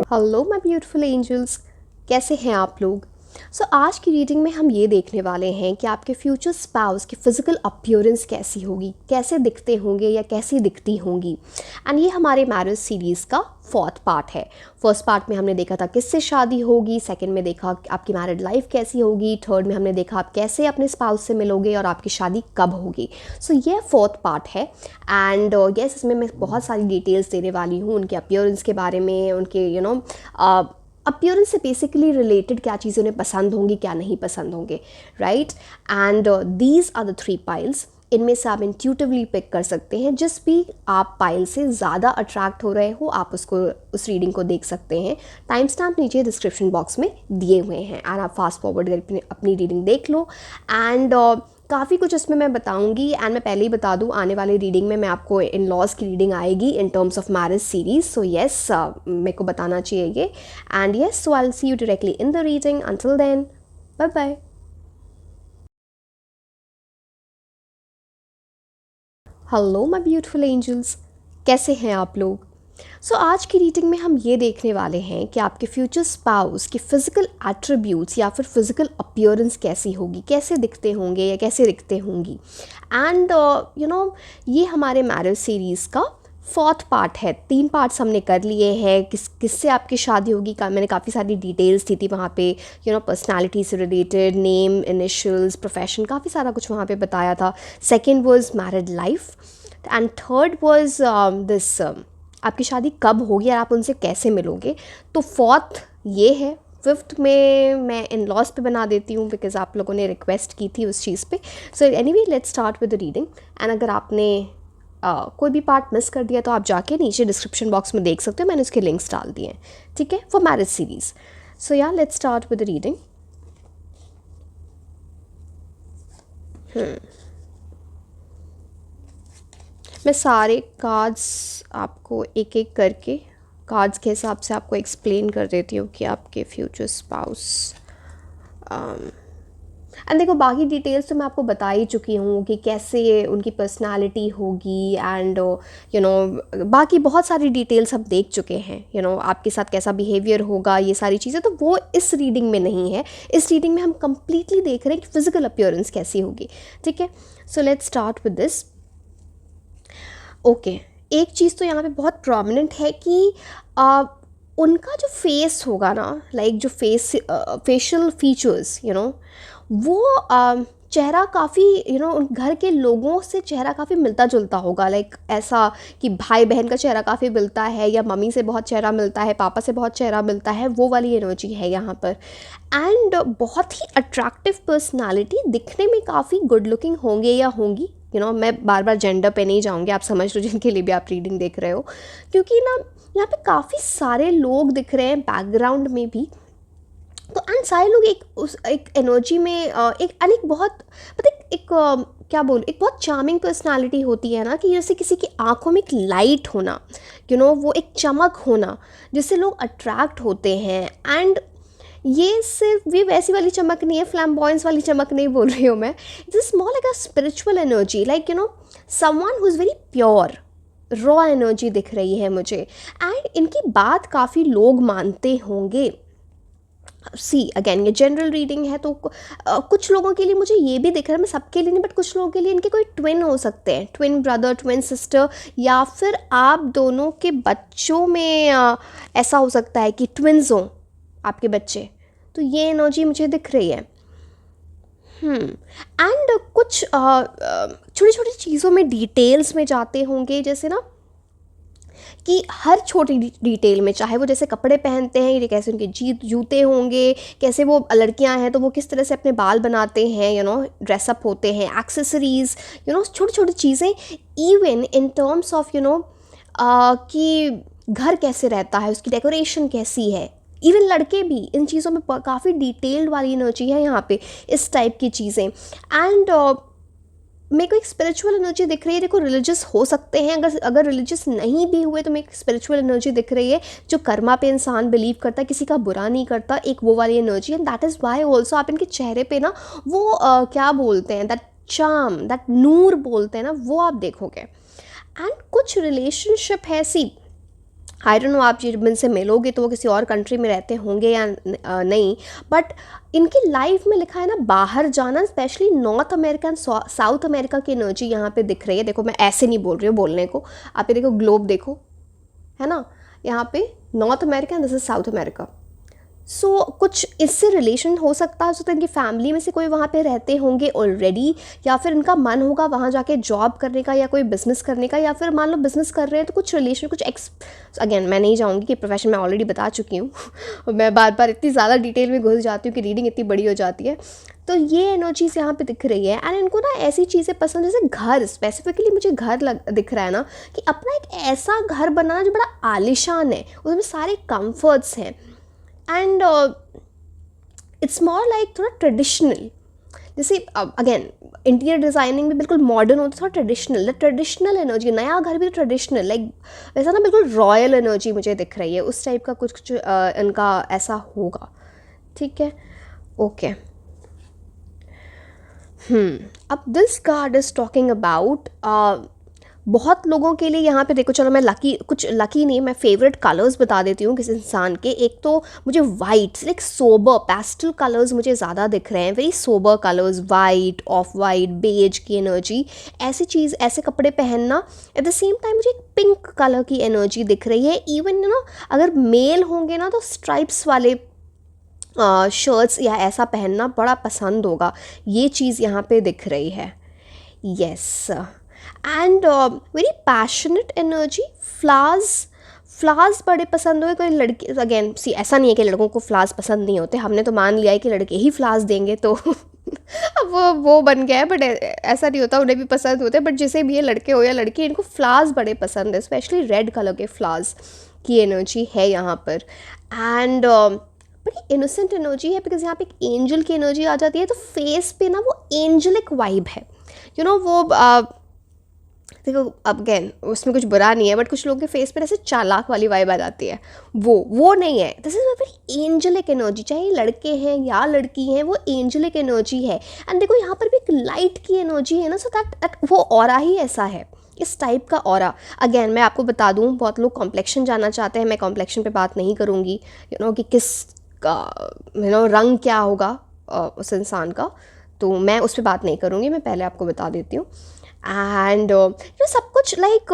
Hello my beautiful angels, कैसे हैं आप लोग। आज की रीडिंग में हम ये देखने वाले हैं कि आपके फ्यूचर स्पाउस की फ़िज़िकल अपीयरेंस कैसी होगी, कैसे दिखते होंगे या कैसी दिखती होंगी। एंड ये हमारे मैरिज सीरीज़ का 4th पार्ट है। फर्स्ट पार्ट में हमने देखा था किससे शादी होगी, सेकंड में देखा आपकी मैरिड लाइफ कैसी होगी, थर्ड में हमने देखा आप कैसे अपने स्पाउस से मिलोगे और आपकी शादी कब होगी। ये 4th पार्ट है। एंड यस, इसमें मैं बहुत सारी डिटेल्स देने वाली हूँ उनके अपीयरेंस के बारे में, उनके अपीयरेंस से बेसिकली रिलेटेड क्या चीज़ें उन्हें पसंद होंगी, क्या नहीं पसंद होंगे, right. And these are the 3 piles. इनमें से आप इंट्यूटिवली पिक कर सकते हैं। जिस भी आप पाइल से ज़्यादा अट्रैक्ट हो रहे हो आप उस रीडिंग को देख सकते हैं। टाइम स्टैम्प नीचे डिस्क्रिप्शन बॉक्स में दिए हुए हैं एंड आप फास्ट फॉरवर्ड करके अपनी रीडिंग देख लो। एंड काफ़ी कुछ इसमें मैं बताऊंगी। एंड मैं पहले ही बता दूं, आने वाली रीडिंग में मैं आपको इन लॉज की रीडिंग आएगी in terms of marriage series. So yes, मेरे को बताना चाहिए ये। And yes, so I will see you directly in the reading. Until then, bye bye. Hello my beautiful angels, कैसे हैं आप लोग। आज की रीडिंग में हम ये देखने वाले हैं कि आपके फ्यूचर स्पाउस की फ़िज़िकल एट्रीब्यूट्स या फिर फिज़िकल अपीयरेंस कैसी होगी, कैसे दिखते होंगे या कैसे दिखते होंगी। एंड ये हमारे मैरिज सीरीज़ का 4th पार्ट है। 3 पार्ट्स हमने कर लिए हैं। किससे आपकी शादी होगी का मैंने काफ़ी सारी डिटेल्स दी थी वहाँ पे, पर्सनालिटी से रिलेटेड, नेम, इनिशियल्स, प्रोफेशन, काफ़ी सारा कुछ वहाँ पे बताया था। Second was married life and third was this आपकी शादी कब होगी और आप उनसे कैसे मिलोगे। तो 4th ये है। 5th में मैं इन लॉज पे बना देती हूँ बिकॉज आप लोगों ने रिक्वेस्ट की थी उस चीज़ पे। So anyway, let's start with the reading. And अगर आपने कोई भी पार्ट मिस कर दिया तो आप जाके नीचे डिस्क्रिप्शन बॉक्स में देख सकते हो, मैंने उसके लिंक्स डाल दिए हैं, ठीक है, for marriage series. Let's start with the reading. मैं सारे कार्ड्स आपको एक एक करके कार्ड्स के हिसाब से आपको एक्सप्लेन कर देती हूँ कि आपके फ्यूचर स्पाउस एंड देखो, बाकी डिटेल्स तो मैं आपको बता ही चुकी हूँ कि कैसे उनकी पर्सनालिटी होगी। एंड बाकी बहुत सारी डिटेल्स हम देख चुके हैं। आपके साथ कैसा बिहेवियर होगा, ये सारी चीज़ें तो वो इस रीडिंग में नहीं है। इस रीडिंग में हम कंप्लीटली देख रहे हैं कि फिज़िकल अपीयरेंस कैसी होगी, ठीक है। Let's start with this. Okay, एक चीज़ तो यहाँ पे बहुत प्रोमिनेंट है कि उनका जो फेस होगा ना, लाइक जो फेशियल फीचर्स, वो चेहरा काफ़ी उन घर के लोगों से चेहरा काफ़ी मिलता जुलता होगा। लाइक ऐसा कि भाई बहन का चेहरा काफ़ी मिलता है, या मम्मी से बहुत चेहरा मिलता है, पापा से बहुत चेहरा मिलता है, वो वाली एनर्जी है यहाँ पर। एंड बहुत ही अट्रैक्टिव पर्सनालिटी, दिखने में काफ़ी गुड लुकिंग होंगे या होंगी। मैं बार बार जेंडर पे नहीं जाऊँगी, आप समझ लो जिनके लिए भी आप रीडिंग देख रहे हो, क्योंकि ना यहाँ पे काफ़ी सारे लोग दिख रहे हैं बैकग्राउंड में भी। तो एंड सारे लोग एक एनर्जी में एक बहुत पता एक क्या बोलूँ, एक बहुत चार्मिंग पर्सनालिटी होती है ना, कि जैसे किसी की आंखों में एक लाइट होना, वो एक चमक होना जिससे लोग अट्रैक्ट होते हैं। एंड ये सिर्फ भी वैसी वाली चमक नहीं है, फ्लैम्बॉयंस वाली चमक नहीं बोल रही हूँ मैं। It's more like a spiritual energy, like someone who is very pure, raw energy दिख रही है मुझे। एंड इनकी बात काफ़ी लोग मानते होंगे। सी अगेन, ये जनरल रीडिंग है तो कुछ लोगों के लिए मुझे ये भी दिख रहा है, मैं सबके लिए नहीं, बट कुछ लोगों के लिए इनके कोई ट्विन हो सकते हैं, ट्विन ब्रदर, ट्विन सिस्टर, या फिर आप दोनों के बच्चों में ऐसा हो सकता है कि ट्विन्स हों आपके बच्चे। तो ये एनर्जी मुझे दिख रही है। एंड कुछ छोटी छोटी चीज़ों में डिटेल्स में जाते होंगे, जैसे ना कि हर छोटी डिटेल में, चाहे वो जैसे कपड़े पहनते हैं, ये कैसे उनके जूते होंगे, कैसे वो लड़कियां हैं तो वो किस तरह से अपने बाल बनाते हैं, ड्रेसअप होते हैं, एक्सेसरीज, छोटी छोटी चीज़ें, इवन इन टर्म्स ऑफ कि घर कैसे रहता है, उसकी डेकोरेशन कैसी है। इवन लड़के भी इन चीज़ों में काफ़ी डिटेल्ड वाली एनर्जी है यहाँ पे, इस टाइप की चीज़ें। एंड मेरे को एक स्पिरिचुअल एनर्जी दिख रही है। देखो, रिलीजियस हो सकते हैं, अगर रिलीजियस नहीं भी हुए तो मेरे को स्पिरिचुअल एनर्जी दिख रही है, जो कर्मा पे इंसान बिलीव करता है, किसी का बुरा नहीं करता, एक वो वाली energy. And that is why also आप इनके चेहरे पे ना वो क्या बोलते हैं, दैट चार्म, दैट नूर बोलते हैं ना, वो आप देखोगे। एंड कुछ रिलेशनशिप है ऐसी आई डोंट नो आप जिन से मिलोगे तो वो किसी और कंट्री में रहते होंगे या नहीं, बट इनकी लाइफ में लिखा है ना बाहर जाना, specially north America and south America की एनर्जी यहाँ पे दिख रही है। देखो मैं ऐसे नहीं बोल रही हूँ बोलने को, आप ये देखो ग्लोब देखो, है ना, यहाँ पे north America and this is south America. So कुछ इससे रिलेशन हो सकता है, तो इनकी फैमिली में से कोई वहाँ पे रहते होंगे ऑलरेडी, या फिर इनका मन होगा वहाँ जाके जॉब करने का या कोई बिजनेस करने का, या फिर मान लो बिजनेस कर रहे हैं तो कुछ रिलेशन कुछ अगेन मैं नहीं जाऊँगी कि प्रोफेशन मैं ऑलरेडी बता चुकी हूँ मैं बार बार इतनी ज़्यादा डिटेल में घुस जाती हूँ कि रीडिंग इतनी बड़ी हो जाती है। तो ये एनर्जीज यहाँ पे दिख रही है, एंड इनको ना ऐसी चीज़ें पसंद, जैसे घर, स्पेसिफिकली मुझे घर दिख रहा है ना, कि अपना एक ऐसा घर बनाना जो बड़ा आलिशान है, उसमें सारे कंफर्ट्स हैं, एंड इट्स मोर लाइक थोड़ा ट्रेडिशनल, जैसे अगेन इंटीरियर डिज़ाइनिंग भी बिल्कुल मॉडर्न होता है, थोड़ा ट्रेडिशनल, द ट्रेडिशनल एनर्जी, नया घर भी ट्रेडिशनल, लाइक वैसा ना बिल्कुल रॉयल एनर्जी मुझे दिख रही है, उस टाइप का कुछ इनका ऐसा होगा। ठीक है, ओके। अब this card is talking about बहुत लोगों के लिए यहाँ पे देखो, चलो मैं कुछ लकी नहीं, मैं फेवरेट कलर्स बता देती हूँ किसी इंसान के। एक तो मुझे white, like sober pastel colours मुझे ज़्यादा दिख रहे हैं, very sober colours, white, off white, beige की एनर्जी, ऐसी चीज़, ऐसे कपड़े पहनना। एट द सेम टाइम मुझे एक पिंक कलर की एनर्जी दिख रही है, इवन यू नो अगर मेल होंगे ना तो स्ट्राइप्स वाले शर्ट्स या ऐसा पहनना बड़ा पसंद होगा, ये चीज़ यहाँ पे दिख रही है। Yes, and very passionate energy, flowers बड़े पसंद हुए। कोई लड़की, अगेन सी ऐसा नहीं है कि लड़कों को फ्लावर्स पसंद नहीं होते, हमने तो मान लिया है कि लड़के ही फ्लावर्स देंगे तो अब वो बन गया है, बट ऐसा नहीं होता, उन्हें भी पसंद होते हैं। बट जैसे भी ये लड़के हो या लड़की, इनको फ्लावर्स बड़े पसंद है, स्पेशली रेड कलर के फ्लावर्स की एनर्जी है यहाँ पर। एंड बड़ी इनोसेंट एनर्जी है, बिकॉज यहाँ पे एक एंजल की एनर्जी आ जाती है, तो फेस पे ना वो एंजलिक वाइब है, यू नो वो देखो अब अगेन उसमें कुछ बुरा नहीं है, बट कुछ लोगों के फेस पर ऐसे चालाक वाली वाइब आ जाती है, वो नहीं है। This is a very angelic energy, चाहे लड़के हैं या लड़की हैं, वो एंजलिक एनर्जी है। एंड देखो यहाँ पर भी एक लाइट की एनर्जी है ना, सो दैट वो ऑरा ही ऐसा है, इस टाइप का ऑरा। अगेन मैं आपको बता दूँ, बहुत लोग कॉम्प्लेक्शन जानना चाहते हैं, मैं कॉम्प्लेक्शन पे बात नहीं करूँगी, यू नो कि किस का यू नो रंग क्या होगा उस इंसान का, तो मैं उस पर बात नहीं करूँगी, मैं पहले आपको बता देती हूँ। एंड ये सब कुछ लाइक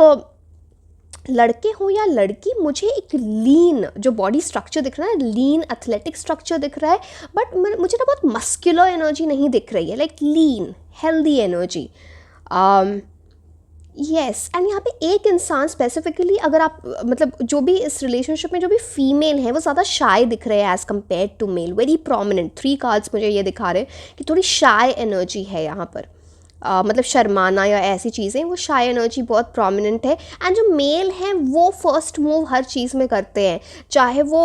लड़के हो या लड़की, मुझे एक लीन जो बॉडी स्ट्रक्चर दिख रहा है, लीन एथलेटिक स्ट्रक्चर दिख रहा है, बट मुझे ना बहुत मस्कुलर एनर्जी नहीं दिख रही है, like lean healthy energy. Yes, and यहाँ पे एक इंसान स्पेसिफिकली, अगर आप मतलब जो भी इस रिलेशनशिप में जो भी फीमेल है, वो ज़्यादा शाय दिख रहे हैं as compare to male, very prominent. 3 cards मुझे ये दिखा रहे हैं कि थोड़ी शाय एनर्जी है यहाँ पर, मतलब शर्माना या ऐसी चीज़ें, वो शाय एनर्जी बहुत प्रोमिनेंट है। एंड जो मेल हैं वो फर्स्ट मूव हर चीज़ में करते हैं, चाहे वो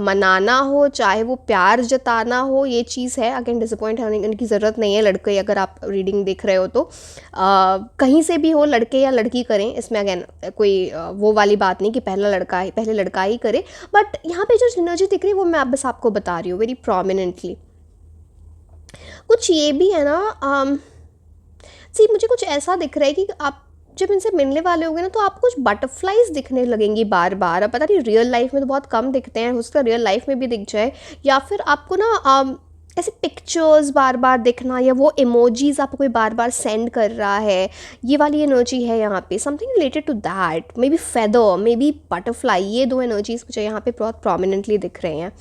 मनाना हो, चाहे वो प्यार जताना हो, ये चीज़ है। अगेन डिसअपॉइंट होने की ज़रूरत नहीं है लड़के, अगर आप रीडिंग देख रहे हो तो कहीं से भी हो, लड़के या लड़की करें, इसमें अगेन कोई वो वाली बात नहीं कि पहले लड़का ही करे, बट यहाँ पे जो एनर्जी दिख रही है वो मैं बस आपको बता रही हूँ वेरी प्रोमिनेंटली। कुछ ये भी है ना, मुझे कुछ ऐसा दिख रहा है कि आप जब इनसे मिलने वाले होंगे ना, तो आपको कुछ बटरफ्लाइज दिखने लगेंगी बार बार। अब पता नहीं रियल लाइफ में तो बहुत कम दिखते हैं, उसका रियल लाइफ में भी दिख जाए, या फिर आपको ना ऐसे पिक्चर्स बार बार दिखना, या वो इमोजीज आपको कोई बार बार सेंड कर रहा है, ये वाली एनर्जी है यहाँ पे, something related to that, may be feather, may be butterfly, ये 2 एनर्जीज मुझे यहाँ पे बहुत प्रोमिनेंटली दिख रहे हैं।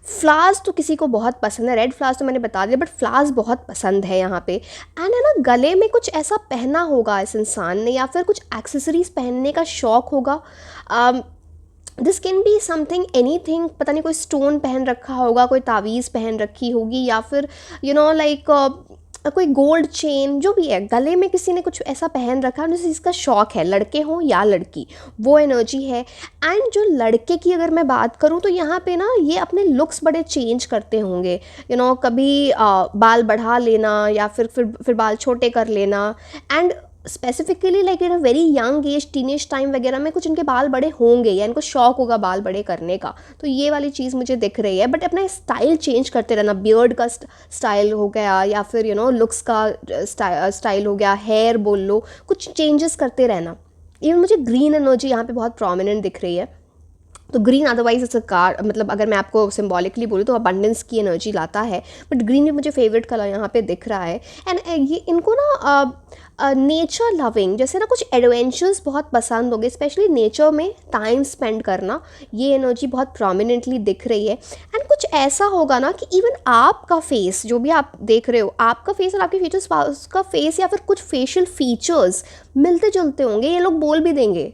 फ्लावर्स तो किसी को बहुत पसंद है, रेड फ्लावर्स तो मैंने बता दिया, बट फ्लावर्स बहुत पसंद है यहाँ पे। एंड है ना, गले में कुछ ऐसा पहना होगा इस इंसान ने, या फिर कुछ एक्सेसरीज पहनने का शौक़ होगा। This can be something anything, पता नहीं कोई स्टोन पहन रखा होगा, कोई तावीज़ पहन रखी होगी, या फिर यू नो लाइक कोई गोल्ड चेन, जो भी है, गले में किसी ने कुछ ऐसा पहन रखा है, जिस चीज़ का शौक़ है, लड़के हों या लड़की, वो एनर्जी है। एंड जो लड़के की अगर मैं बात करूँ तो यहाँ पे ना ये अपने लुक्स बड़े चेंज करते होंगे, यू नो कभी बाल बढ़ा लेना, या फिर बाल छोटे कर लेना, and specifically like in a very young age, teenage time वगैरह में कुछ इनके बाल बड़े होंगे, या इनको शौक होगा बाल बड़े करने का, तो ये वाली चीज़ मुझे दिख रही है। बट अपना स्टाइल चेंज करते रहना, बियर्ड का स्टाइल हो गया, या फिर यू नो लुक्स का स्टाइल हो गया, हेयर बोल लो, कुछ चेंजेस करते रहना, इवन मुझे ग्रीन एनर्जी यहाँ पे बहुत प्रोमिनेंट दिख रही है। तो green otherwise it's a car, मतलब अगर मैं आपको सिम्बॉलिकली बोलूँ तो अबंडेंस की एनर्जी लाता है, बट ग्रीन भी मुझे फेवरेट कलर यहाँ पे दिख रहा है। एंड ये इनको ना नेचर लविंग, जैसे ना कुछ एडवेंचर्स बहुत पसंद होंगे, स्पेशली नेचर में टाइम स्पेंड करना, ये एनर्जी बहुत प्रोमिनेंटली दिख रही है। एंड कुछ ऐसा होगा ना कि इवन आपका फेस, जो भी आप देख रहे हो, आपका फेस और आपके फ्यूचर स्पाउस का फेस या फिर कुछ फेशियल फीचर्स मिलते जुलते होंगे, ये लोग बोल भी देंगे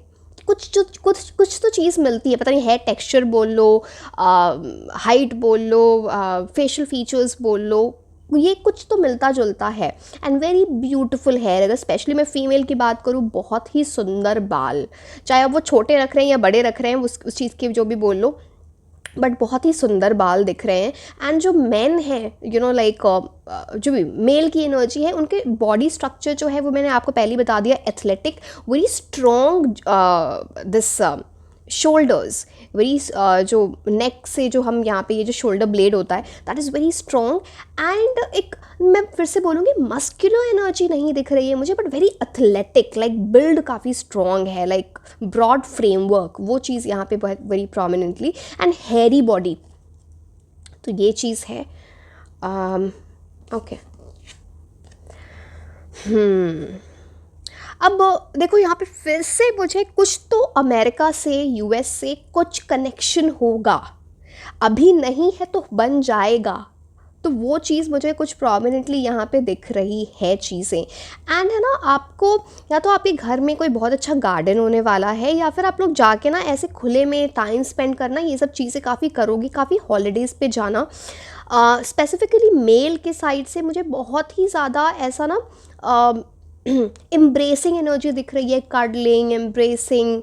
कुछ तो चीज़ मिलती है, पता नहीं हेयर टेक्सचर बोल लो, हाइट बोल लो, फेशियल फीचर्स बोल लो, ये कुछ तो मिलता जुलता है। एंड वेरी ब्यूटीफुल हेयर, अगर स्पेशली मैं फीमेल की बात करूँ, बहुत ही सुंदर बाल, चाहे अब वो छोटे रख रहे हैं या बड़े रख रहे हैं, उस चीज़ की जो भी बोल लो, बट बहुत ही सुंदर बाल दिख रहे हैं। एंड जो मेन है यू नो लाइक जो भी मेल की एनर्जी है, उनके बॉडी स्ट्रक्चर जो है वो मैंने आपको पहले ही बता दिया, athletic, very strong, this shoulders, very जो नेक से जो हम यहाँ पे ये जो शोल्डर ब्लेड होता है that is very strong. And एक मैं फिर से बोलूँगी मस्कुलर एनर्जी नहीं दिख रही है मुझे, but very athletic, like build काफ़ी स्ट्रॉन्ग है, लाइक ब्रॉड फ्रेमवर्क, वो चीज़ यहाँ पे बहुत very prominently. And hairy body, तो ये चीज़ है। ओके अब देखो यहाँ पे फिर से मुझे कुछ तो अमेरिका से, यूएस से कुछ कनेक्शन होगा, अभी नहीं है तो बन जाएगा, तो वो चीज़ मुझे कुछ प्रोमिनेंटली यहाँ पे दिख रही है चीज़ें। एंड है ना, आपको या तो आपके घर में कोई बहुत अच्छा गार्डन होने वाला है, या फिर आप लोग जाके ना ऐसे खुले में टाइम स्पेंड करना, ये सब चीज़ें काफ़ी करोगी, काफ़ी हॉलीडेज़ पे जाना। स्पेसिफिकली मेल के साइड से मुझे बहुत ही ज़्यादा ऐसा ना एम्ब्रेसिंग एनर्जी दिख रही है, cuddling, embracing,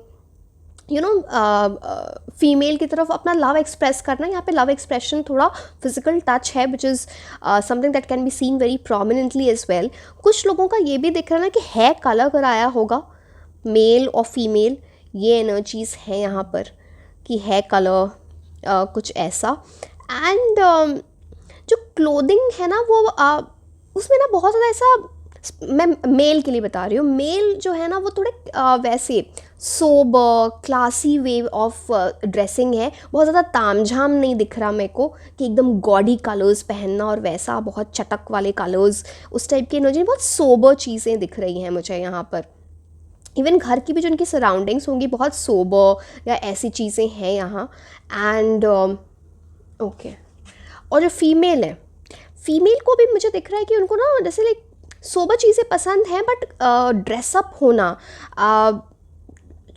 you know, female की तरफ अपना लव एक्सप्रेस करना। यहाँ पे लव एक्सप्रेशन थोड़ा फिजिकल टच है, which is something that can be seen very prominently as well. कुछ लोगों का ये भी दिख रहा है ना कि हेयर कलर कराया होगा, मेल और फीमेल, ये एनर्जीज़ है यहाँ पर कि हेयर कलर कुछ ऐसा। एंड जो क्लोथिंग है ना वो उसमें ना बहुत ज़्यादा ऐसा, मैं मेल के लिए बता रही हूँ, मेल जो है ना वो थोड़े वैसे sober classy way of dressing है, बहुत ज़्यादा तामझाम नहीं दिख रहा मेरे को कि एकदम गॉडी कलर्स पहनना और वैसा बहुत चटक वाले कलर्स, उस टाइप की एनर्जी, बहुत सोबर चीज़ें दिख रही हैं मुझे यहाँ पर। इवन घर की भी जो उनकी सराउंडिंग्स होंगी बहुत सोबर या ऐसी चीज़ें हैं यहाँ। एंड ओके, और जो फीमेल है, फीमेल को भी मुझे दिख रहा है कि उनको ना जैसे लाइक सोबर चीज़ें पसंद हैं, बट ड्रेसअप होना,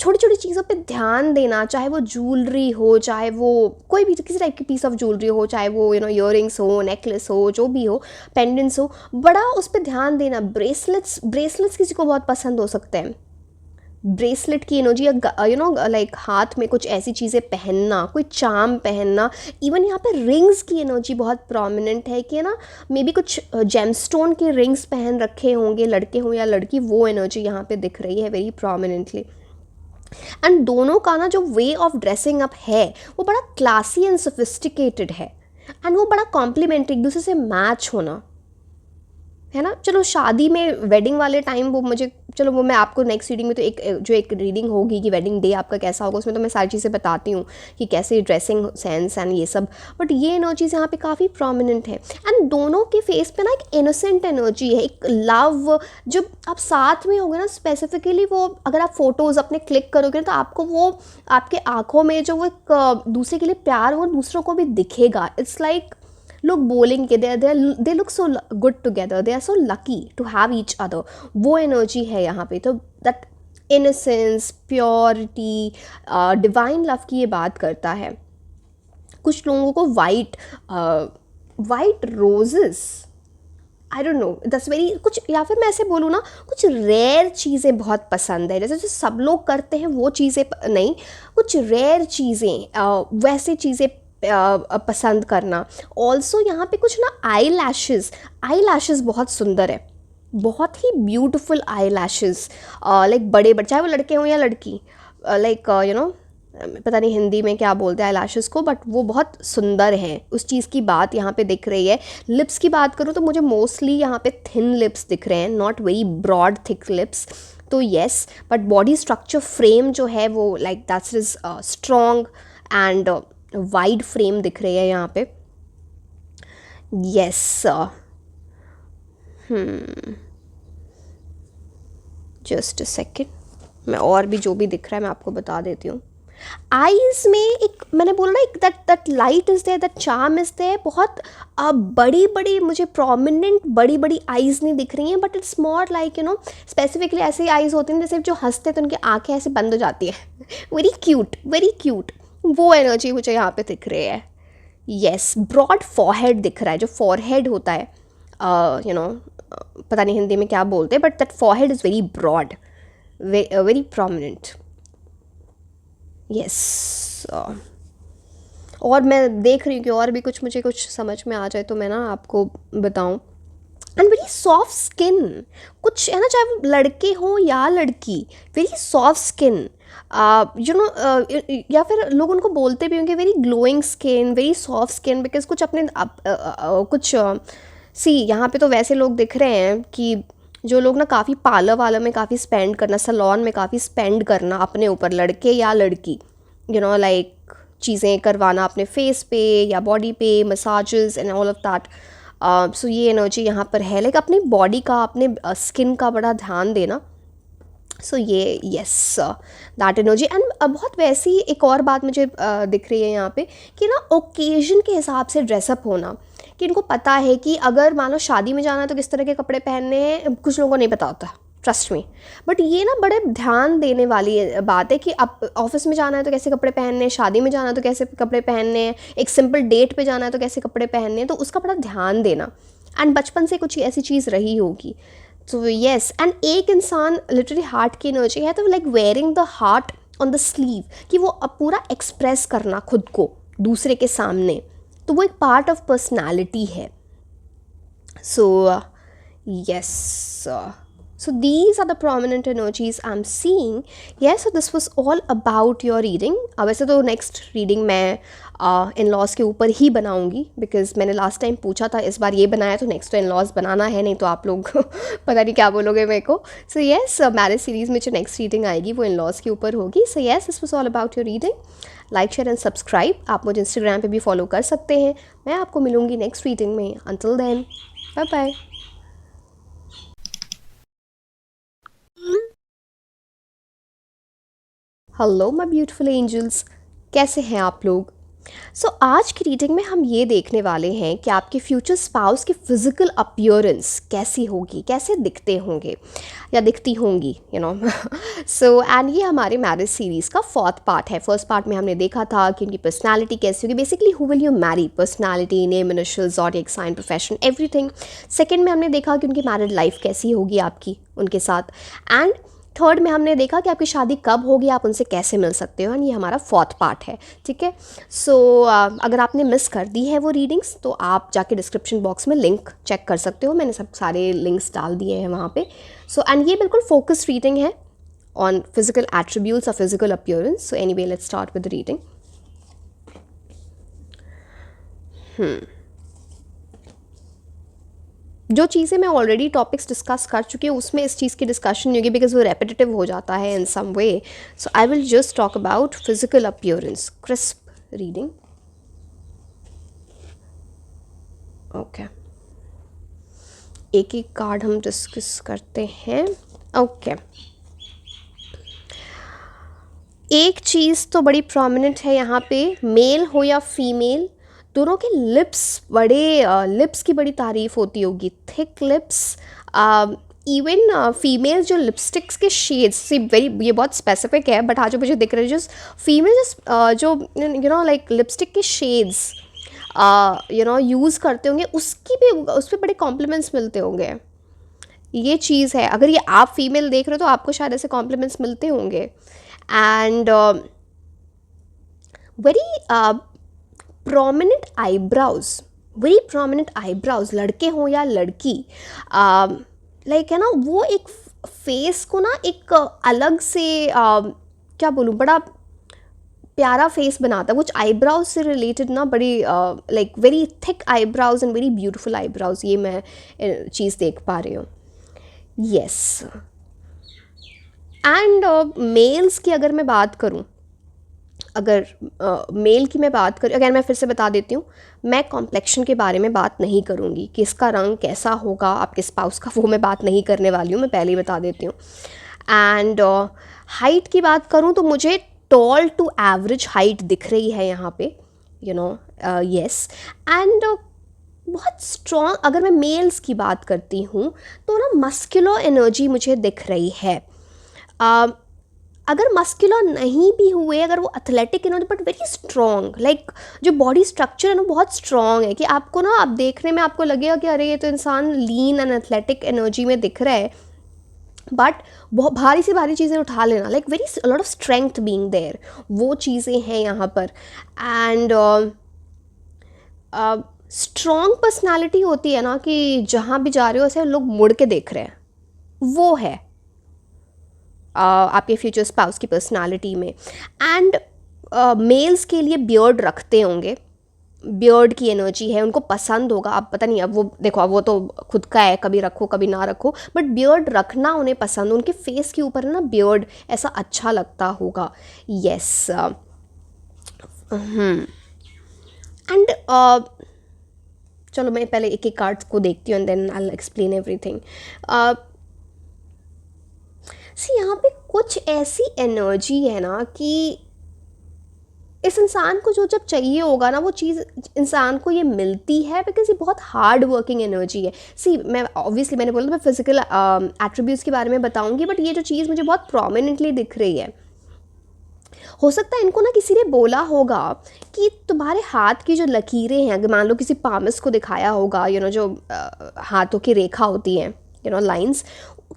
छोटी छोटी चीज़ों पे ध्यान देना, चाहे वो ज्वेलरी हो, चाहे वो कोई भी किसी टाइप की पीस ऑफ ज्वेलरी हो, चाहे वो यू नो ईयरिंग्स हो, नेकलेस हो, जो भी हो, पेंडेंट्स हो, बड़ा उस पर ध्यान देना। ब्रेसलेट्स किसी को बहुत पसंद हो सकते हैं, ब्रेसलेट की एनर्जी, यू नो लाइक हाथ में कुछ ऐसी चीज़ें पहनना, कोई चार्म पहनना। इवन यहाँ पे रिंग्स की एनर्जी बहुत प्रोमिनेंट है कि ना, मे बी कुछ जेमस्टोन के रिंग्स पहन रखे होंगे, लड़के हो या लड़की, वो एनर्जी यहाँ पे दिख रही है वेरी प्रोमिनेंटली। एंड दोनों का ना जो वे ऑफ ड्रेसिंग अप है वो बड़ा क्लासी एंड सोफिस्टिकेटेड है, एंड वो बड़ा कॉम्प्लीमेंट्री, एक दूसरे से मैच होना है ना। चलो शादी में वेडिंग वाले टाइम वो मुझे, चलो वो मैं आपको नेक्स्ट रीडिंग में तो एक रीडिंग होगी कि वेडिंग डे आपका कैसा होगा, उसमें तो मैं सारी चीज़ें बताती हूँ कि कैसे ड्रेसिंग सेंस एंड ये सब, बट ये एनर्जीज यहाँ पे काफ़ी प्रोमिनेंट है। एंड दोनों के फेस पे ना एक इनोसेंट एनर्जी है, एक लव, जब आप साथ में होगे ना, स्पेसिफिकली वो अगर आप फोटोज़ अपने क्लिक करोगे तो आपको वो आपके आँखों में जो वो एक दूसरे के लिए प्यार, वो दूसरों को भी दिखेगा। इट्स लाइक लोग बोलेंगे they look so good together, they are so lucky to have each other, वो एनर्जी है यहाँ पे। तो that innocence, purity, divine love की ये बात करता है। कुछ लोगों को white roses, I don't know, this very कुछ, या फिर मैं ऐसे बोलूँ ना, कुछ रेयर चीज़ें बहुत पसंद है, जैसे जो सब लोग करते हैं वो चीज़ें नहीं, कुछ रेयर चीज़ें, वैसे चीज़ें पसंद करना। ऑल्सो यहाँ पे कुछ ना आई लैशेज़ बहुत सुंदर है, बहुत ही ब्यूटिफुल आई लैशेज़, लाइक बड़े चाहे वो लड़के हों या लड़की, लाइक यू नो, पता नहीं हिंदी में क्या बोलते हैं आई लैशेज़ को, बट वो बहुत सुंदर हैं, उस चीज़ की बात यहाँ पे दिख रही है। लिप्स की बात करूँ तो मुझे मोस्टली यहाँ पे थिन लिप्स दिख रहे हैं, not very broad thick lips, तो yes, but body structure frame जो है वो like that's is strong and wide frame दिख रही है यहाँ पे. यस. जस्ट अ सेकेंड, मैं और भी जो भी दिख रहा है मैं आपको बता देती हूँ. आईज में एक मैंने बोला ना, एक that light is there, that charm is there. बहुत बड़ी बड़ी मुझे प्रोमिनेंट बड़ी बड़ी आईज नहीं दिख रही हैं, but it's more like specifically ऐसे ही आईज होती हैं जैसे जो हंसते तो उनकी आंखें ऐसे बंद हो जाती है. Very cute, very cute. वो एनर्जी मुझे यहाँ पे दिख रही है. येस. ब्रॉड फॉरहेड दिख रहा है. जो फॉरहेड होता है पता नहीं हिंदी में क्या बोलते हैं, but that forehead is very broad, very prominent. Yes. और मैं देख रही हूँ कि और भी मुझे कुछ समझ में आ जाए तो मैं ना आपको बताऊँ. And very soft skin. कुछ है ना, चाहे वो लड़के हों या लड़की, वेरी सॉफ्ट स्किन. या फिर लोग उनको बोलते भी होंगे very glowing skin, very soft skin, because कुछ अपने कुछ सी यहाँ पे तो वैसे लोग दिख रहे हैं कि जो लोग ना काफ़ी पार्लर वालों में काफ़ी स्पेंड करना, सैलून में काफ़ी स्पेंड करना अपने ऊपर, लड़के या लड़की, लाइक चीज़ें करवाना अपने फेस पे या बॉडी पे, massages and all of that. So ये एनर्जी यहाँ पर है, लाइक अपनी बॉडी का, अपने स्किन का बड़ा ध्यान देना. सो ये यस, दैट एनर्जी. एंड बहुत वैसी एक और बात मुझे दिख रही है यहाँ पे कि ना ओकेजन के हिसाब से ड्रेसअप होना, कि इनको पता है कि अगर मान लो शादी में जाना है तो किस तरह के कपड़े पहनने हैं. कुछ लोगों को नहीं पता होता, ट्रस्ट मी, बट ये ना बड़े ध्यान देने वाली बात है कि अब ऑफिस में जाना है तो कैसे कपड़े पहनने हैं, शादी में जाना है तो कैसे कपड़े पहनने हैं, एक सिंपल डेट पे जाना है तो कैसे कपड़े पहनने हैं, तो उसका बड़ा ध्यान देना. एंड बचपन से कुछ ऐसी चीज़ रही होगी. तो येस. एंड एक इंसान लिटरली हार्ट की एनर्जी है, तो like wearing the heart on the sleeve, कि वो अब पूरा एक्सप्रेस करना खुद को दूसरे के सामने, तो वो एक पार्ट ऑफ पर्सनैलिटी है. सो yes, so these are the prominent energies I'm seeing. Yes, so this was all about your reading. अब वैसे तो नेक्स्ट रीडिंग मैं इन लॉज के ऊपर ही बनाऊंगी, बिकॉज मैंने लास्ट टाइम पूछा था, इस बार ये बनाया, तो नेक्स्ट तो इन लॉज बनाना है, नहीं तो आप लोग पता नहीं क्या बोलोगे मेरे को. सो येस, मैरिज सीरीज़ में जो नेक्स्ट रीडिंग आएगी वो इन लॉज के ऊपर होगी. So yes, this was all about your reading. Like, share and subscribe. आप मुझे इंस्टाग्राम पे भी फॉलो कर सकते हैं. मैं आपको मिलूंगी नेक्स्ट रीडिंग में. Until then, bye bye. Hello my beautiful angels, कैसे हैं आप लोग. सो आज की रीडिंग में हम ये देखने वाले हैं कि आपके फ्यूचर स्पाउस की फिजिकल अपीयरेंस कैसी होगी, कैसे दिखते होंगे या दिखती होंगी, सो एंड ये हमारे मैरिज सीरीज़ का 4th पार्ट है. फर्स्ट पार्ट में हमने देखा था कि उनकी पर्सनालिटी कैसी होगी, basically who will you marry, personality, name, initial, zodiac sign, profession, everything. Second में हमने देखा कि उनकी मैरिड लाइफ कैसी होगी आपकी उनके साथ. एंड थर्ड में हमने देखा कि आपकी शादी कब होगी, आप उनसे कैसे मिल सकते हो. एंड ये हमारा 4th पार्ट है. ठीक है. सो अगर आपने मिस कर दी है वो रीडिंग्स, तो आप जाके डिस्क्रिप्शन बॉक्स में लिंक चेक कर सकते हो. मैंने सब सारे लिंक्स डाल दिए हैं वहाँ पे. सो एंड ये बिल्कुल फोकस रीडिंग है ऑन फिजिकल एट्रीब्यूट्स और physical appearance. So anyway, let's start with the reading. जो चीज़ें मैं ऑलरेडी टॉपिक्स डिस्कस कर चुकी हूँ उसमें इस चीज़ की डिस्कशन नहीं होगी, बिकॉज वो रेपिटेटिव हो जाता है in some way. So I will just talk about physical appearance. Crisp reading. Okay, एक एक कार्ड हम डिस्कस करते हैं. ओके, एक चीज़ तो बड़ी प्रोमिनेंट है यहाँ पे, मेल हो या फीमेल, दोनों के लिप्स बड़े, लिप्स की बड़ी तारीफ होती होगी, थिक लिप्स. इवन फीमेल जो लिपस्टिक्स के शेड्स से वेरी, ये बहुत स्पेसिफिक है बट आज जो मुझे दिख रहे हैं, जो फीमेल जो लाइक लिपस्टिक के शेड्स यूज़ करते होंगे, उसकी भी उस पर बड़े कॉम्प्लीमेंट्स मिलते होंगे. ये चीज़ है, अगर ये आप फीमेल देख रहे हो तो आपको शायद ऐसे कॉम्प्लीमेंट्स मिलते होंगे. And very prominent eyebrows, very prominent eyebrows, लड़के हों या लड़की, लाइक है ना, वो एक फेस को ना एक अलग से क्या बोलूँ, बड़ा प्यारा फेस बनाता है. कुछ आईब्राउज से रिलेटेड ना, बड़ी like very thick eyebrows and very beautiful eyebrows, ये मैं चीज़ देख पा रही हूँ. येस. एंड मेल्स की अगर मैं बात करूँ, अगर मेल की मैं बात करूँ, अगर मैं फिर से बता देती हूँ, मैं कॉम्प्लेक्शन के बारे में बात नहीं करूँगी कि इसका रंग कैसा होगा आपके स्पाउस का, वो मैं बात नहीं करने वाली हूँ, मैं पहले ही बता देती हूँ। एंड हाइट की बात करूँ तो मुझे टॉल टू एवरेज हाइट दिख रही है यहाँ पे, यू नो, यस। एंड बहुत स्ट्रॉन्ग, अगर मैं मेल्स की बात करती हूँ तो ना मस्कुलर एनर्जी मुझे दिख रही है। अगर मस्कुलर नहीं भी हुए, अगर वो athletic energy but very strong, like जो बॉडी स्ट्रक्चर है ना बहुत स्ट्रॉन्ग है कि आपको ना, आप देखने में आपको लगेगा कि अरे ये तो इंसान लीन एंड एथलेटिक एनर्जी में दिख रहा है, बट बहुत भारी से भारी चीज़ें उठा लेना, like very lot of strength being there, वो चीज़ें हैं यहाँ पर। एंड स्ट्रॉन्ग पर्सनालिटी होती है ना कि जहाँ भी जा रहे हो ऐसे लोग मुड़ के देख रहे हैं, वो है आपके फ्यूचर स्पाउस की पर्सनालिटी में। एंड मेल्स के लिए बियर्ड रखते होंगे, बियर्ड की एनर्जी है, उनको पसंद होगा। अब पता नहीं, अब वो देखो, अब वो तो खुद का है, कभी रखो कभी ना रखो, बट बियर्ड रखना उन्हें पसंद, उनके फेस के ऊपर ना बियर्ड ऐसा अच्छा लगता होगा। यस। एंड चलो मैं पहले एक एक कार्ड्स को देखती हूँ and then I will explain everything. See यहाँ पे कुछ ऐसी एनर्जी है ना कि इस इंसान को जो जब चाहिए होगा ना वो चीज़ इंसान को ये मिलती है, बिकॉज ये बहुत हार्ड वर्किंग एनर्जी है। सी मैं ऑब्वियसली, मैंने बोला मैं फिजिकल एट्रीब्यूट्स के बारे में बताऊंगी, बट ये जो चीज़ मुझे बहुत प्रोमिनेंटली दिख रही है, हो सकता है इनको ना किसी ने बोला होगा कि तुम्हारे हाथ की जो लकीरें हैं, अगर मान लो किसी पामिस को दिखाया होगा, जो हाथों की रेखा होती हैं, लाइंस,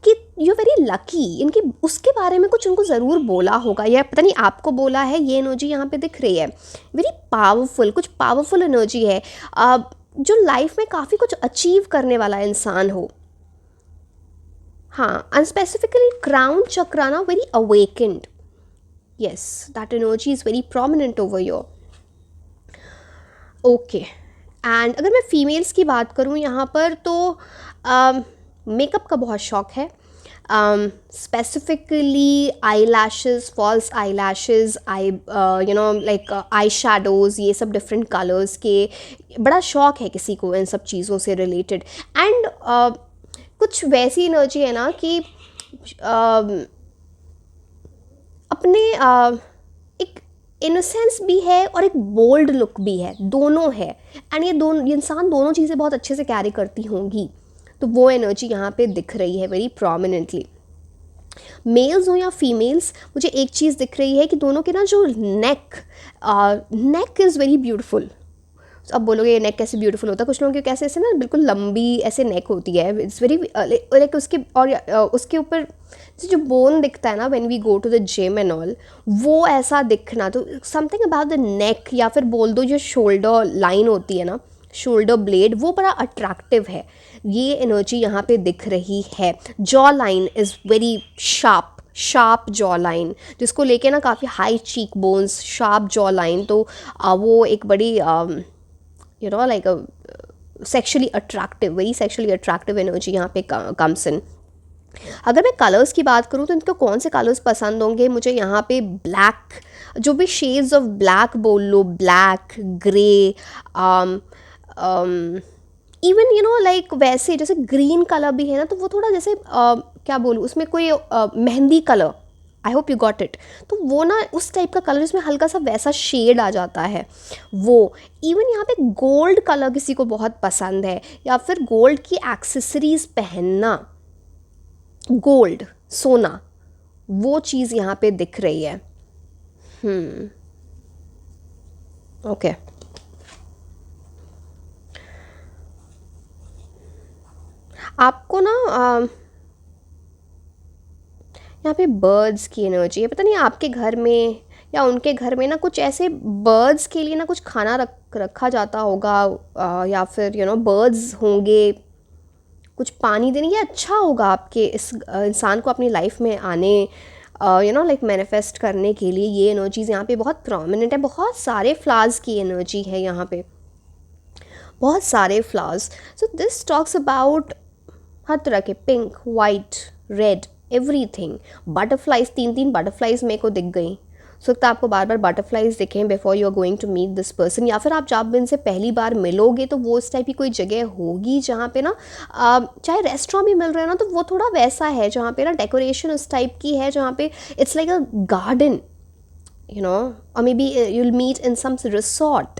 कि यू वेरी लकी, इनकी उसके बारे में कुछ उनको ज़रूर बोला होगा, या पता नहीं आपको बोला है। ये एनर्जी यहाँ पे दिख रही है, वेरी पावरफुल, कुछ पावरफुल एनर्जी है। जो लाइफ में काफ़ी कुछ अचीव करने वाला इंसान हो। हाँ, एंड स्पेसिफिकली क्राउन चक्रा ना very awakened, yes, that energy is very prominent over here. Okay, and अगर मैं फीमेल्स की बात करूँ यहाँ पर तो मेकअप का बहुत शौक है, specifically eyelashes, false eyelashes, I like eyeshadows, ये सब डिफरेंट कलर्स के बड़ा शौक है किसी को इन सब चीज़ों से रिलेटेड। एंड कुछ वैसी एनर्जी है ना कि अपने एक इनोसेंस भी है और एक बोल्ड लुक भी है, दोनों है। एंड ये इंसान दोनों चीज़ें बहुत अच्छे से कैरी करती होंगी, तो वो एनर्जी यहाँ पे दिख रही है वेरी प्रोमिनेंटली। मेल्स हो या फीमेल्स, मुझे एक चीज़ दिख रही है कि दोनों के ना जो नेक इज़ वेरी ब्यूटिफुल। अब बोलोगे ये नेक कैसे ब्यूटीफुल होता है, कुछ लोगों की कैसे ऐसे ना बिल्कुल लंबी ऐसे नेक होती है, इट्स वेरी लाइक उसके, और उसके ऊपर जो बोन दिखता है ना when we go to the gym and all, वो ऐसा दिखना, तो समथिंग अबाउट द नेक, या फिर बोल दो जो शोल्डर लाइन होती है ना, शोल्डर ब्लेड, वो बड़ा अट्रैक्टिव है। ये एनर्जी यहाँ पे दिख रही है। Jaw line is very sharp jaw line, जिसको लेके ना काफ़ी high cheek bones, sharp jaw line, तो वो एक बड़ी like a sexually attractive, very sexually attractive energy यहाँ पे comes in। अगर मैं कलर्स की बात करूँ तो इनको कौन से कलर्स पसंद होंगे, मुझे यहाँ पे ब्लैक, जो भी शेड्स ऑफ ब्लैक बोल लो, ब्लैक, ग्रे, इवन लाइक वैसे जैसे ग्रीन कलर भी है ना, तो वो थोड़ा जैसे क्या बोलूँ, उसमें कोई mehndi colour, I hope you got it, तो वो ना उस टाइप का कलर जिसमें हल्का सा वैसा शेड आ जाता है वो। इवन यहाँ पे गोल्ड कलर किसी को बहुत पसंद है, या फिर गोल्ड की एक्सेसरीज पहनना, गोल्ड, सोना, वो चीज़ यहाँ पे दिख रही है। ओके, आपको ना यहाँ पे बर्ड्स की एनर्जी है, पता नहीं आपके घर में या उनके घर में ना कुछ ऐसे बर्ड्स के लिए ना कुछ खाना रखा जाता होगा, या फिर बर्ड्स होंगे, कुछ पानी देने, ये अच्छा होगा आपके इस इंसान को अपनी लाइफ में आने, लाइक मैनिफेस्ट करने के लिए। ये एनर्जीज़ यहाँ पे बहुत प्रोमिनेंट है। बहुत सारे फ्लावर्स की एनर्जी है यहाँ पे, बहुत सारे flowers. So this talks about हर तरह के, pink, white, red, everything. Butterflies, 3 butterflies मेरे को दिख गई। हो सकता है आपको बार बार बटरफ्लाइज दिखें before you are going to meet this person, या फिर आप जब इनसे पहली बार मिलोगे तो वो इस टाइप की कोई जगह होगी जहाँ पे ना चाहे रेस्टोरेंट भी मिल रहे हैं ना, तो वो थोड़ा वैसा है जहाँ पे ना डेकोरेशन उस टाइप की है जहाँ पे it's like a garden, you know, और may be you'll meet in some resort.